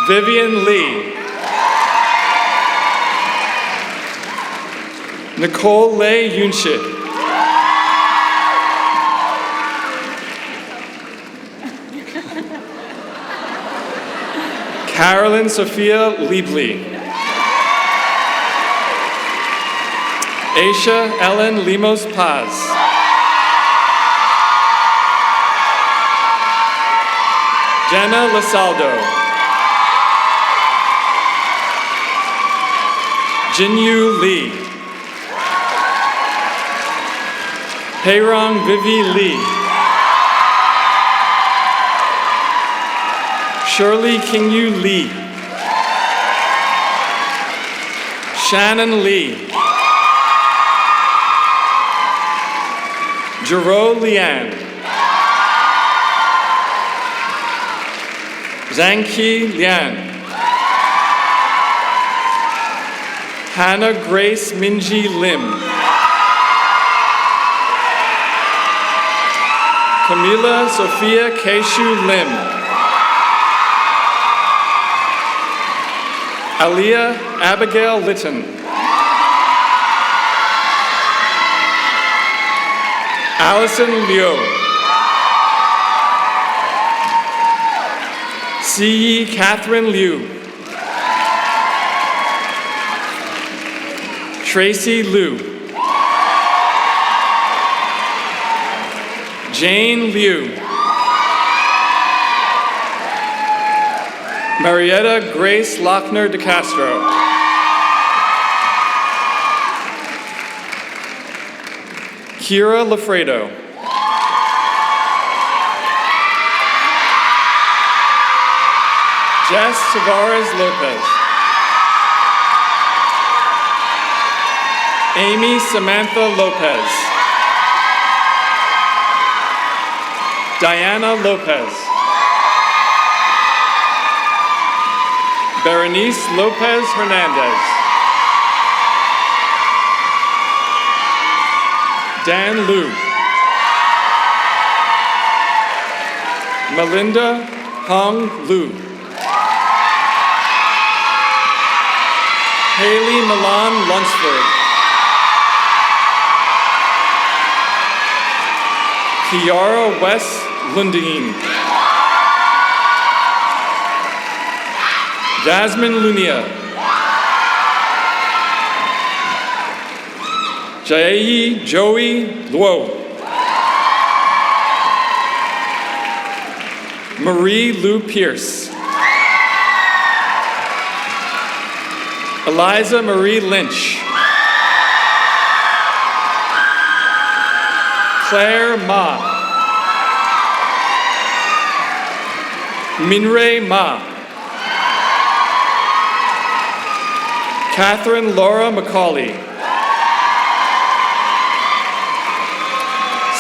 Vivian Lee. Nicole Lei Yunshid. Carolyn Sophia Liebley. Aisha Ellen Limos Paz. Jenna Lasaldo. Jinyu Lee. Heirong Vivi Lee. Shirley Kingyu Lee. Shannon Lee. Jero Lian. Zhangqi Lian. Hannah Grace Minji Lim. Camila Sophia Keishu Lim. Aliyah Abigail Litton. Allison Liu. Siyi Catherine Liu. Tracy Liu. Jane Liu. Marietta Grace Lochner de Castro. Kira Lafredo. Jess Tavares Lopez. Amy Samantha Lopez. Diana Lopez. Berenice Lopez Hernandez. Dan Liu. Melinda Hong Liu. Haley Milan Lunsford. Kiara Wes Lundeen. Jasmine Lunia. Jai Joey Luo. Marie Lou Pierce. Eliza Marie Lynch. Claire Ma. Minrei Ma. Catherine Laura McCauley.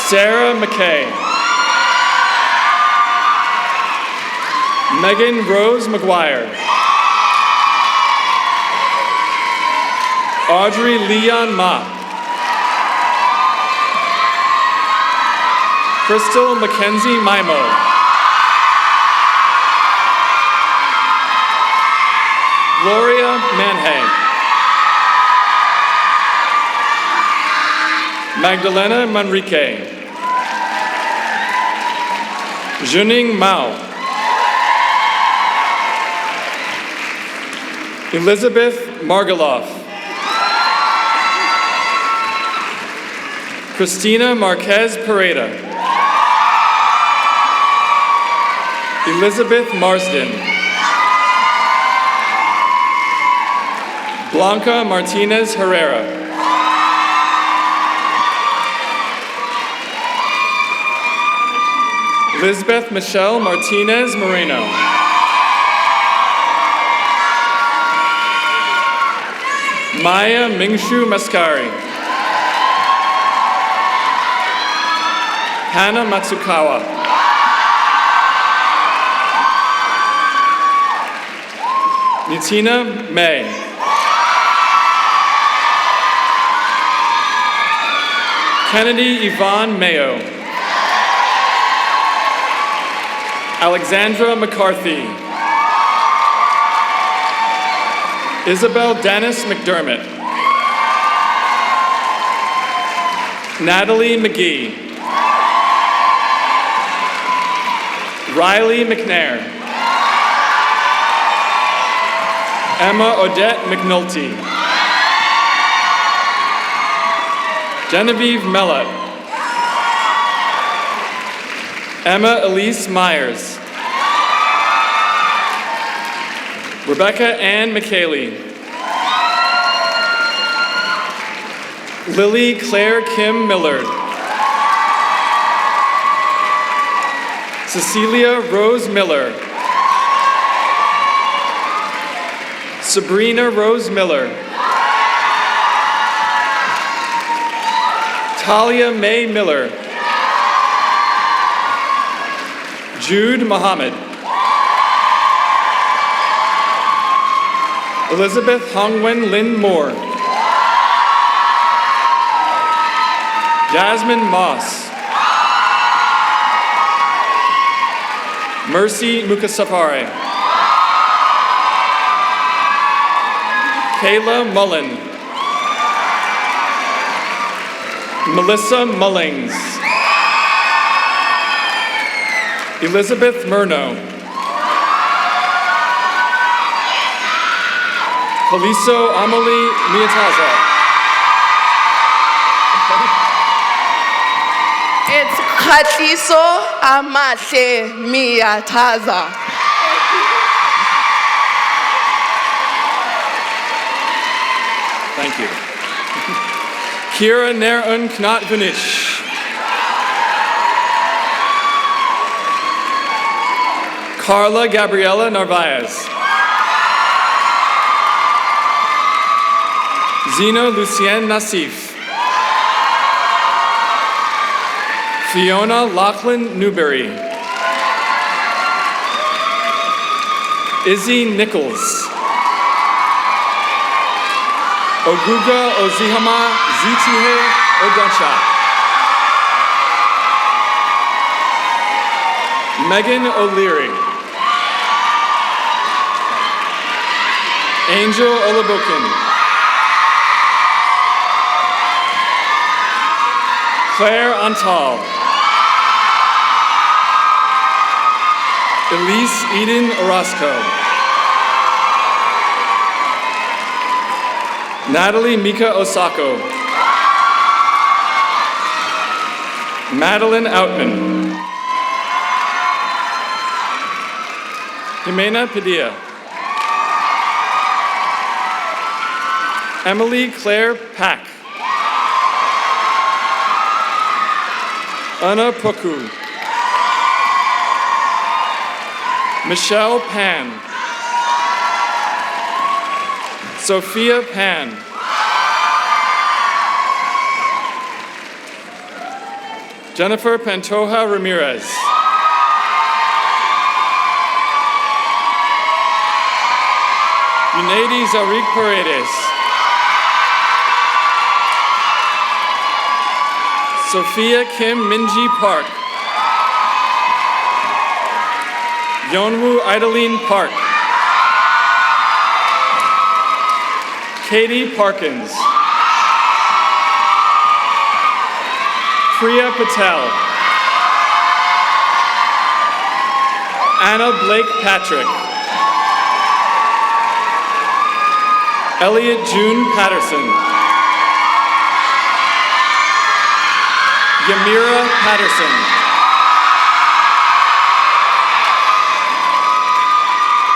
Sarah McKay. Megan Rose McGuire. Audrey Leon Ma. Crystal Mackenzie Maimo. Gloria Manhay. Magdalena Manrique. Juning Mao. Elizabeth Margaloff. Christina Marquez Pareda. Elizabeth Marsden. Blanca Martinez Herrera. Elizabeth Michelle Martinez Moreno. Maya Mingshu Mascari. Hannah Matsukawa. Nitina May. Kennedy Yvonne Mayo. Alexandra McCarthy. Isabel Dennis McDermott. Natalie McGee. Riley McNair. Emma Odette McNulty. Genevieve Mellott. Emma Elise Myers. Rebecca Ann McKaylee. Lily Claire Kim Millard. Cecilia Rose Miller. Sabrina Rose Miller. Talia May Miller. Jude Muhammad. Elizabeth Hongwen Lynn Moore. Jasmine Moss. Mercy Mukasafari. Kayla Mullen. Melissa Mullings. Elizabeth Murno. Kaliso Amelie Miataza. It's Khatiso Amahle Miataza. Thank you. Kira Nerun Knat Vanish. Carla Gabriela Narvaez. Zeno Lucien Nassif. Fiona Lachlan Newberry. Izzy Nichols. Oguga Ozihama Zitihe Odonsha. Megan O'Leary. Angel Olabokin. Claire Antal. Elise Eden Orozco. Natalie Mika Osako. Madeline Outman. Jimena Padilla. Emily Claire Pack. Anna Poku. Michelle Pan. Sophia Pan. Jennifer Pantoja Ramirez. Unedi Zarik Paredes. Sophia Kim Minji Park. Yeonwoo Idaline Park. Katie Parkins. Priya Patel. Anna Blake Patrick. Elliot June Patterson. Yamira Patterson.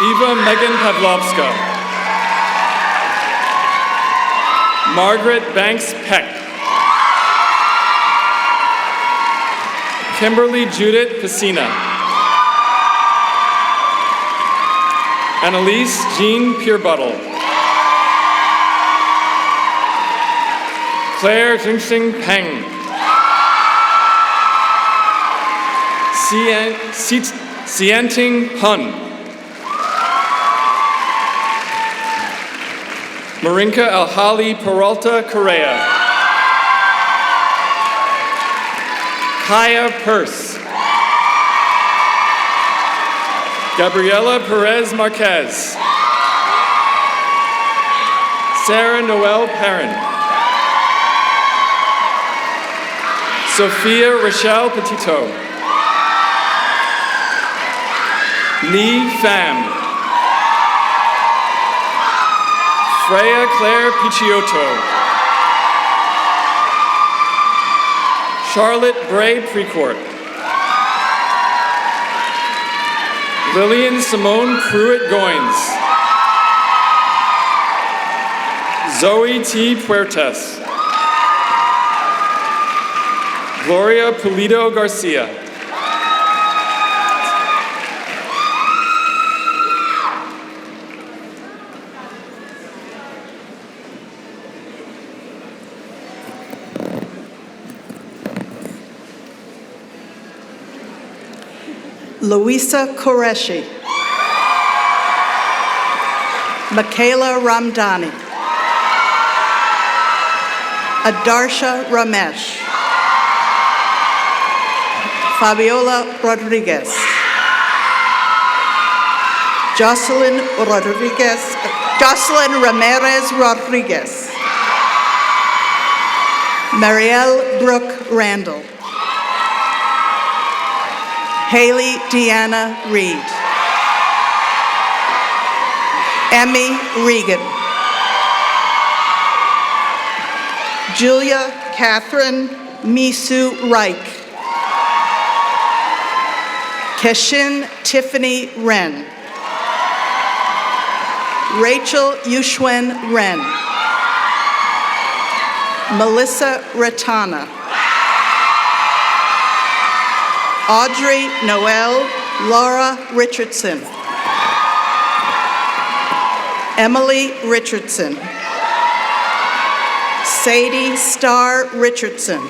Eva Megan Pavlovska. Margaret Banks Peck. Kimberly Judith Piscina. Annalise Jean Purebuttle. Claire Jingxing Peng. Sianting Hun. Marinka Alhali Peralta Correa. Kaya Purse. Gabriela Perez Marquez. Sarah Noel Perrin. Sophia Rochelle Petito. Lee Pham. Freya Claire Picciotto. Charlotte Bray Precourt. Lillian Simone Pruitt Goins. Zoe T. Puertas. Gloria Pulido Garcia. Louisa Qureshi. Michaela Ramdani. Adarsha Ramesh. Fabiola Rodriguez. Jocelyn Ramirez Rodriguez. Marielle Brooke Randall. Haley Deanna Reed. Emmy Regan. Julia Catherine Misu Reich. Keshin Tiffany Wren. Rachel Yushwen Wren. Melissa Ratana. Audrey Noel Laura Richardson. Emily Richardson. Sadie Starr Richardson.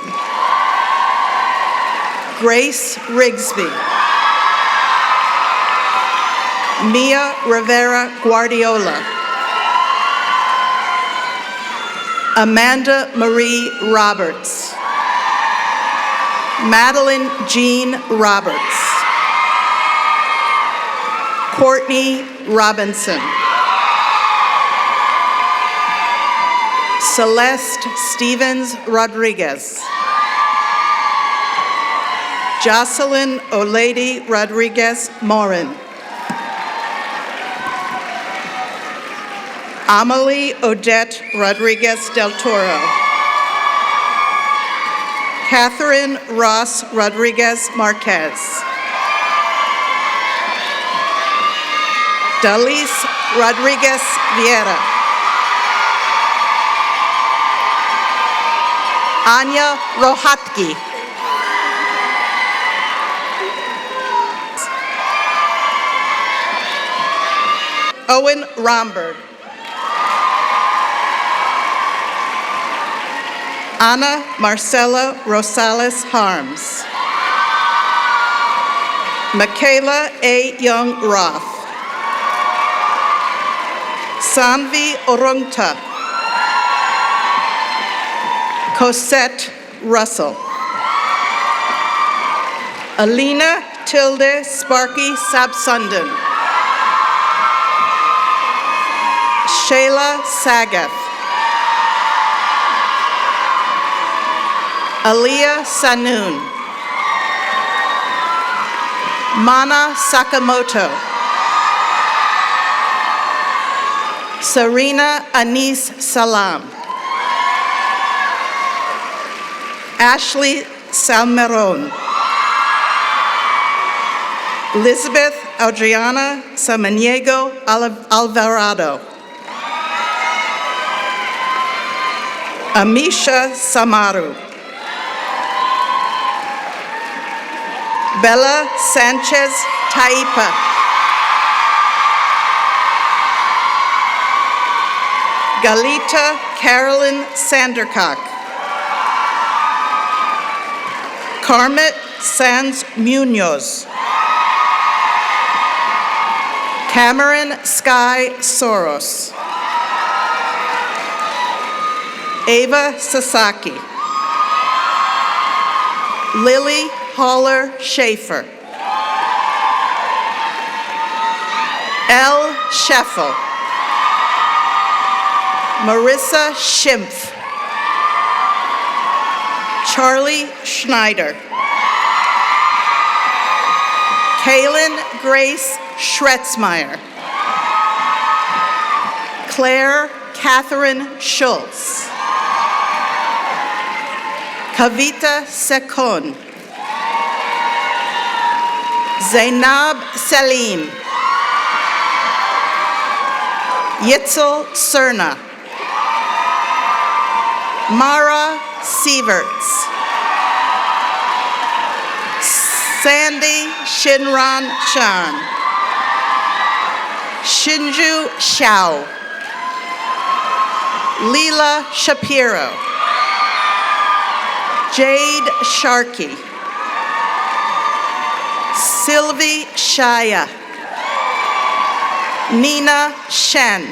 Grace Rigsby. Mia Rivera Guardiola. Amanda Marie Roberts. Madeline Jean Roberts. Courtney Robinson. Celeste Stevens Rodriguez. Jocelyn Olady Rodriguez Morin. Amelie Odette Rodriguez del Toro. Catherine Ross Rodriguez Marquez. Dalise Rodriguez Vieira. Anya Rohatki. Owen Romberg. Ana Marcela Rosales Harms. Michaela A. Young Roth. Sanvi Orungta. Cosette Russell. Alina Tilde Sparky Sabsundan. Shayla Sagath. Aliyah Sanoon. Mana Sakamoto. Serena Anis Salam. Ashley Salmeron. Elizabeth Adriana Samaniego Alvarado. Amisha Samaru. Bella Sanchez Taipa. Galita Carolyn Sandercock. Carmet Sanz Munoz. Cameron Sky Soros. Ava Sasaki. Lily Holler Schaefer. Elle Scheffel. Marissa Schimpf. Charlie Schneider. Kaylin Grace Schretzmeyer. Claire Catherine Schultz. Kavita Sekon. Zainab Salim. Yitzel Serna. Mara Sieverts. Sandy Shinran Chan. Shinju Xiao. Leela Shapiro. Jade Sharkey. Sylvie Shaya. Nina Shen.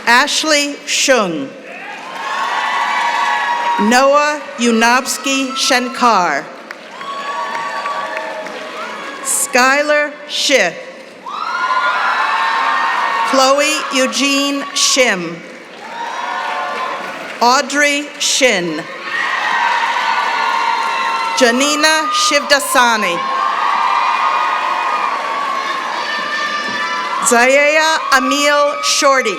Ashley Shung. Noah Unobsky Shankar. Skylar Shih. Chloe Eugene Shim. Audrey Shin. Janina Shivdasani. Zaya Emil Shorty.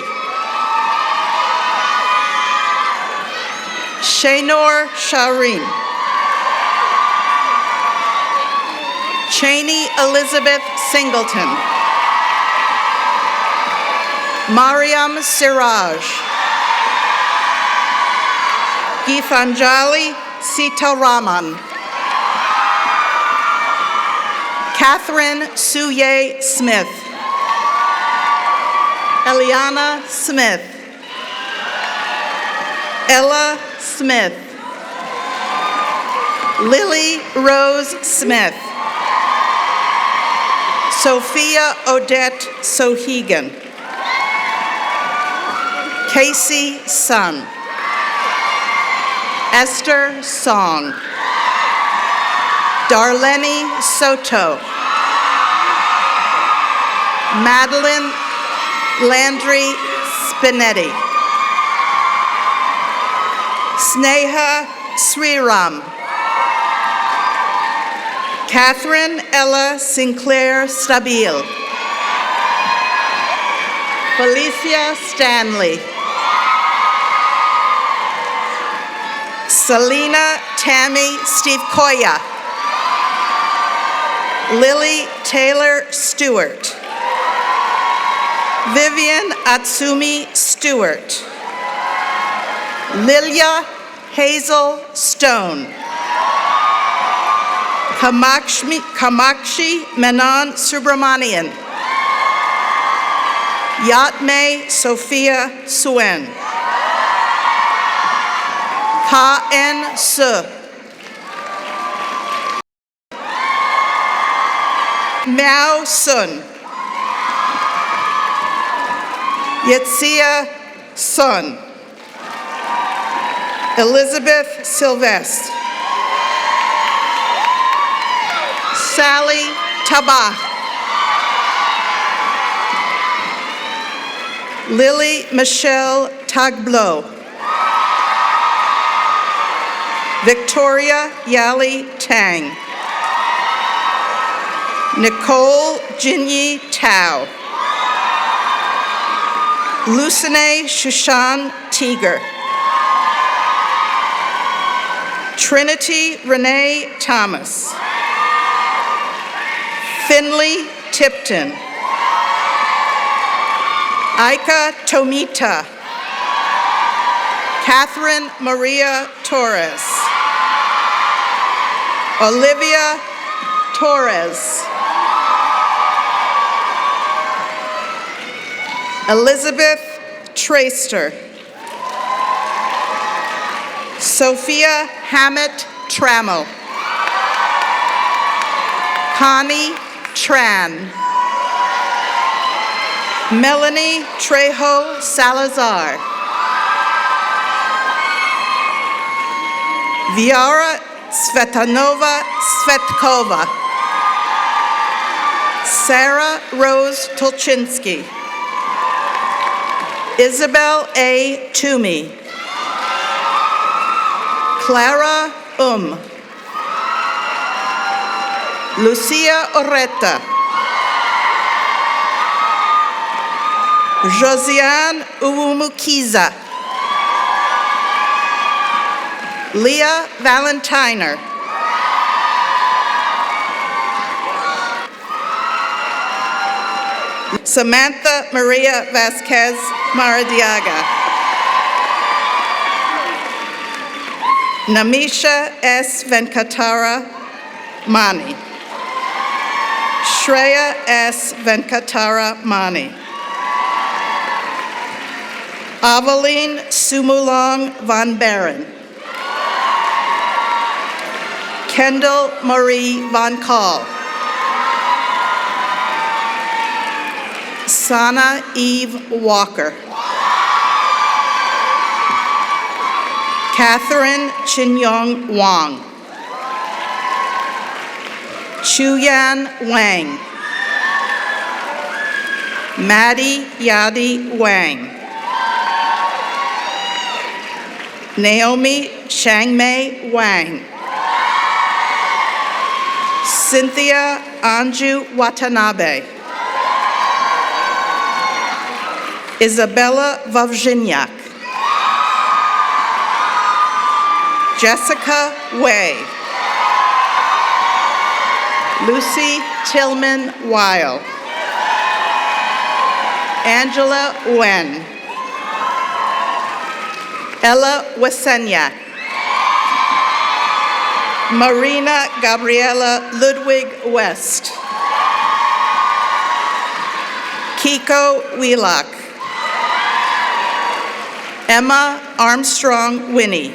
Shaynor Shireen. Cheney Elizabeth Singleton. Mariam Siraj. Geethanjali Sitaraman. Catherine Suye Smith. Eliana Smith. Ella Smith. Lily Rose Smith. Sophia Odette Sohegan. Casey Sun. Esther Song. Darlene Soto. Madeline Landry Spinetti. Sneha Sriram. Catherine Ella Sinclair Stabile. Felicia Stanley. Selena Tammy Steve Koya. Lily Taylor Stewart. Vivian Atsumi Stewart. Lilia Hazel Stone. Kamakshi Menon Subramanian. Yatme Sophia Suen. Ka-en Su. Miao Sun. Yetzia Sun. Elizabeth Sylvestre. Sally Tabah. Lily Michelle Tagblo. Victoria Yali Tang. Nicole Jinyi Tao. Lucine Shushan Tiger. Trinity Renee Thomas. Finley Tipton. Ika Tomita. Catherine Maria Torres. Olivia Torres. Elizabeth Traster. Sophia Hammett Trammell. Connie Tran. Melanie Trejo Salazar. Viara Svetanova Svetkova. Sarah Rose Tolchinsky. Isabel A. Toomey. Clara Lucia Oretta. Josiane Uwumukiza. Leah Valentiner. Samantha Maria Vasquez Maradiaga. Namisha S. Venkatara Mani. Shreya S. Venkatara Mani. Aveline Sumulong Van Baren. Kendall Marie Van Kaal. Sana Eve Walker. Catherine Chinyong Wang. Chuyan Wang. Maddie Yadi Wang. Naomi Changmei Wang. Cynthia Anju Watanabe. Isabella Vavzhinyak. Jessica Way. Lucy Tillman Weil. Angela Wen. Ella Wesenyak. Marina Gabriela Ludwig West. Kiko Wheelock. Emma Armstrong Winnie.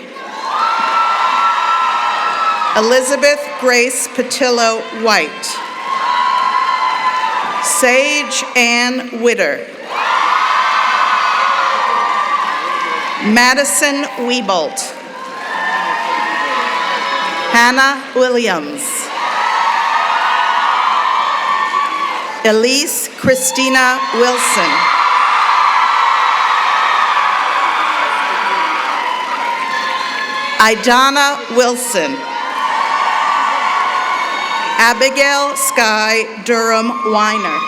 Elizabeth Grace Patillo White. Sage Ann Witter. Madison Wiebolt. Hannah Williams. Elise Christina Wilson. Idana Wilson. Abigail Sky Durham Weiner.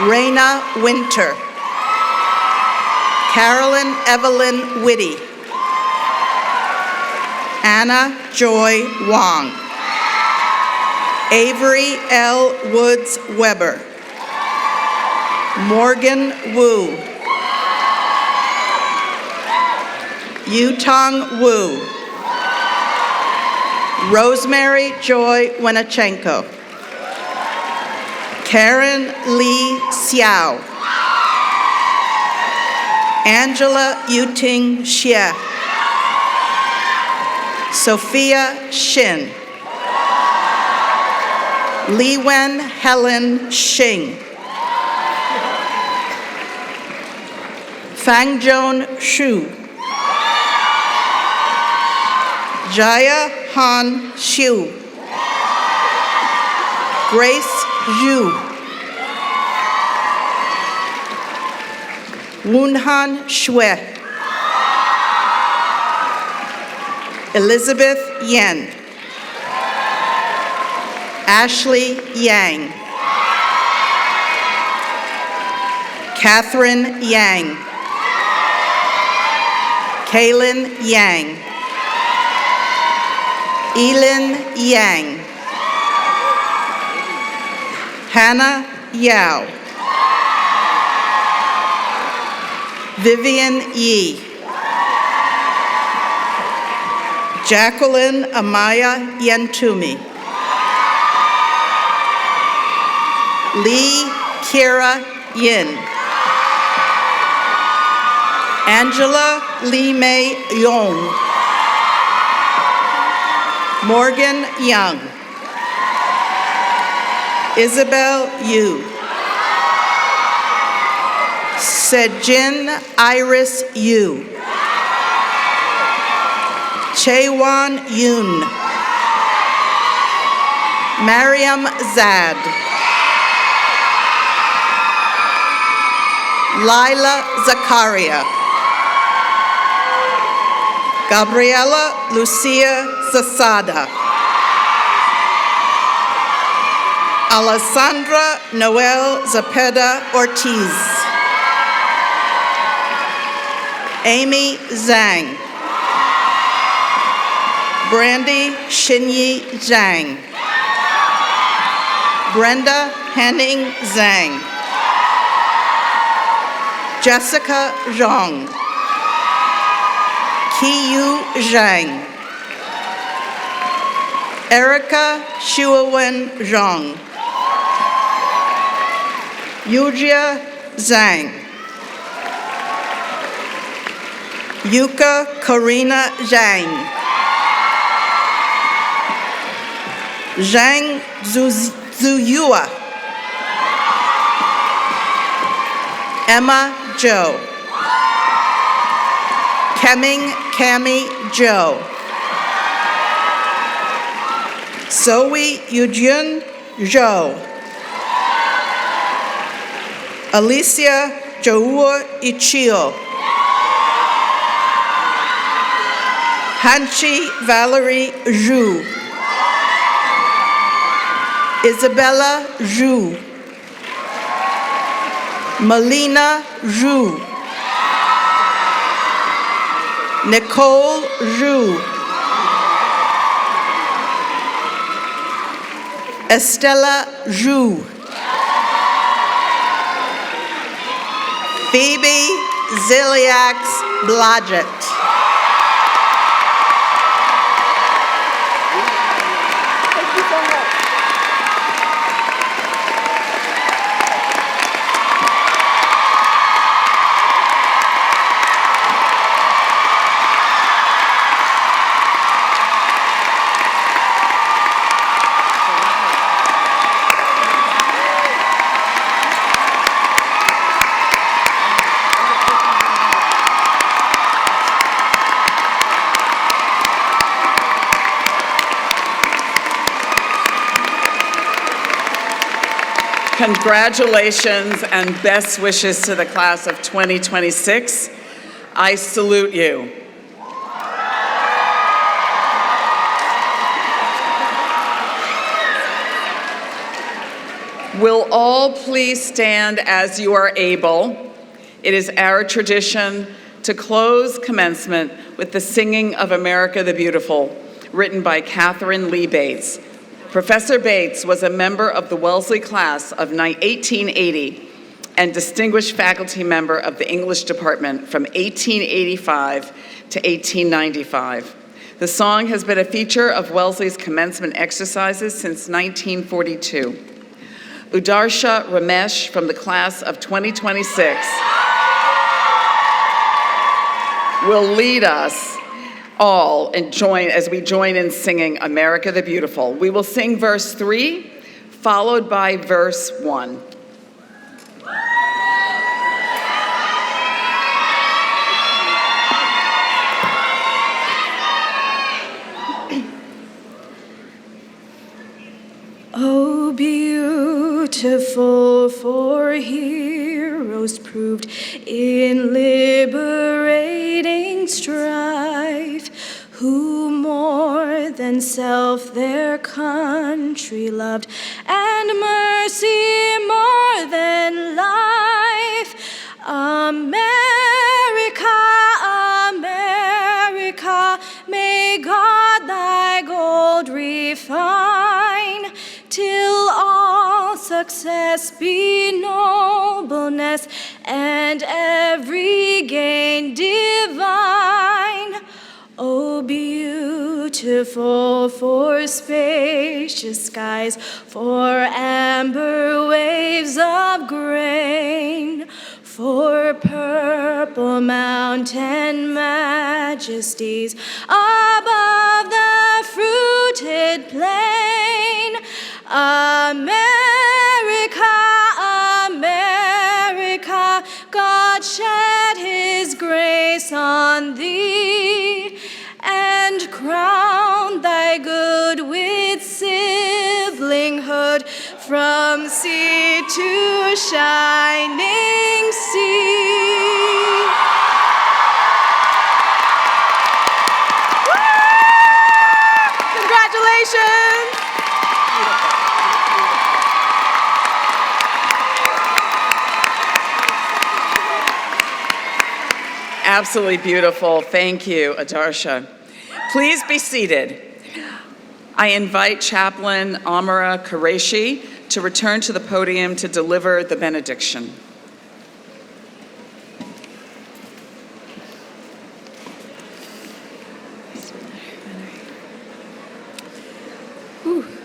Raina Winter. Carolyn Evelyn Whitty. Anna Joy Wong. Avery L. Woods Weber. Morgan Wu. Yutong Wu. Rosemary Joy Wenachenko. Karen Lee Xiao. Angela Yuting Xie. Sophia Shin. Li Wen Helen Xing. Fangjoan Xu. Jaya Han Xiu. Grace Zhu. Wunhan Xue. Elizabeth Yen. Ashley Yang. Catherine Yang. Kaylin Yang. Elin Yang. Hannah Yao. Vivian Yi. Jacqueline Amaya Yentumi. Lee Kira Yin. Angela Lee Mei Yong. Morgan Young. Isabel Yu. Sejin Iris Yu. Chaewon Yoon. Mariam Zad. Lila Zakaria. Gabriela Lucia Zasada. Alessandra Noel Zapeda Ortiz. Amy Zhang. Brandy Xinyi Zhang. Brenda Henning Zhang. Jessica Zhang. Kiyu Zhang. Erica Shuawen Zhang. Yujia Zhang. Yuka Karina Zhang. Zhang Zuyua. Emma Zhou. Keming Kami Zhou. Zoe Yujun Zhou. Alicia Zhou Ichio. Hanchi Valerie Zhu. Isabella Zhu. Melina Zhu. Nicole Zhu. Estella Zhu. Phoebe Ziliax Blodgett. Congratulations and best wishes to the class of 2026. I salute you. Will all please stand as you are able? It is our tradition to close commencement with the singing of America the Beautiful, written by Catherine Lee Bates. Professor Bates was a member of the Wellesley class of 1880 and distinguished faculty member of the English department from 1885 to 1895. The song has been a feature of Wellesley's commencement exercises since 1942. Udarsha Ramesh from the class of 2026 will lead us all and join as we join in singing America the Beautiful. We will sing verse 3, followed by verse 1. Oh, beautiful for heroes proved in liberating strife, who more than self their country loved, and mercy more than life. America, America, may God thy gold refine, till all success be nobleness, and every gain divine. Oh, beautiful for spacious skies, for amber waves of grain, for purple mountain majesties above the fruited plain. America, America, God shed his grace on thee, and crown thy good with siblinghood from sea to shining sea. Congratulations! Absolutely beautiful. Thank you, Adarsha. Please be seated. I invite Chaplain Amira Quraishi to return to the podium to deliver the benediction.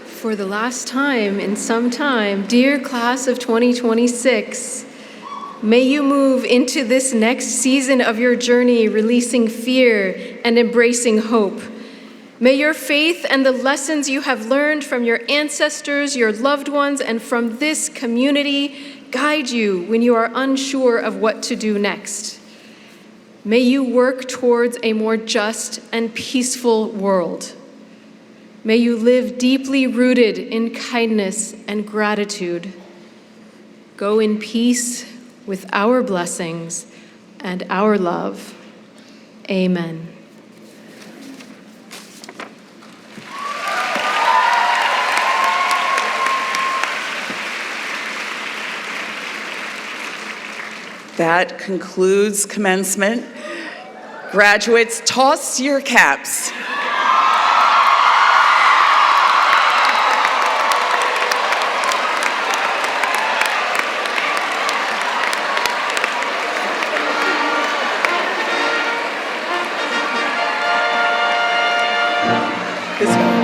For the last time in some time, dear class of 2026, may you move into this next season of your journey releasing fear and embracing hope. May your faith and the lessons you have learned from your ancestors, your loved ones, and from this community guide you when you are unsure of what to do next. May you work towards a more just and peaceful world. May you live deeply rooted in kindness and gratitude. Go in peace with our blessings and our love. Amen. That concludes commencement. Graduates, toss your caps. This way.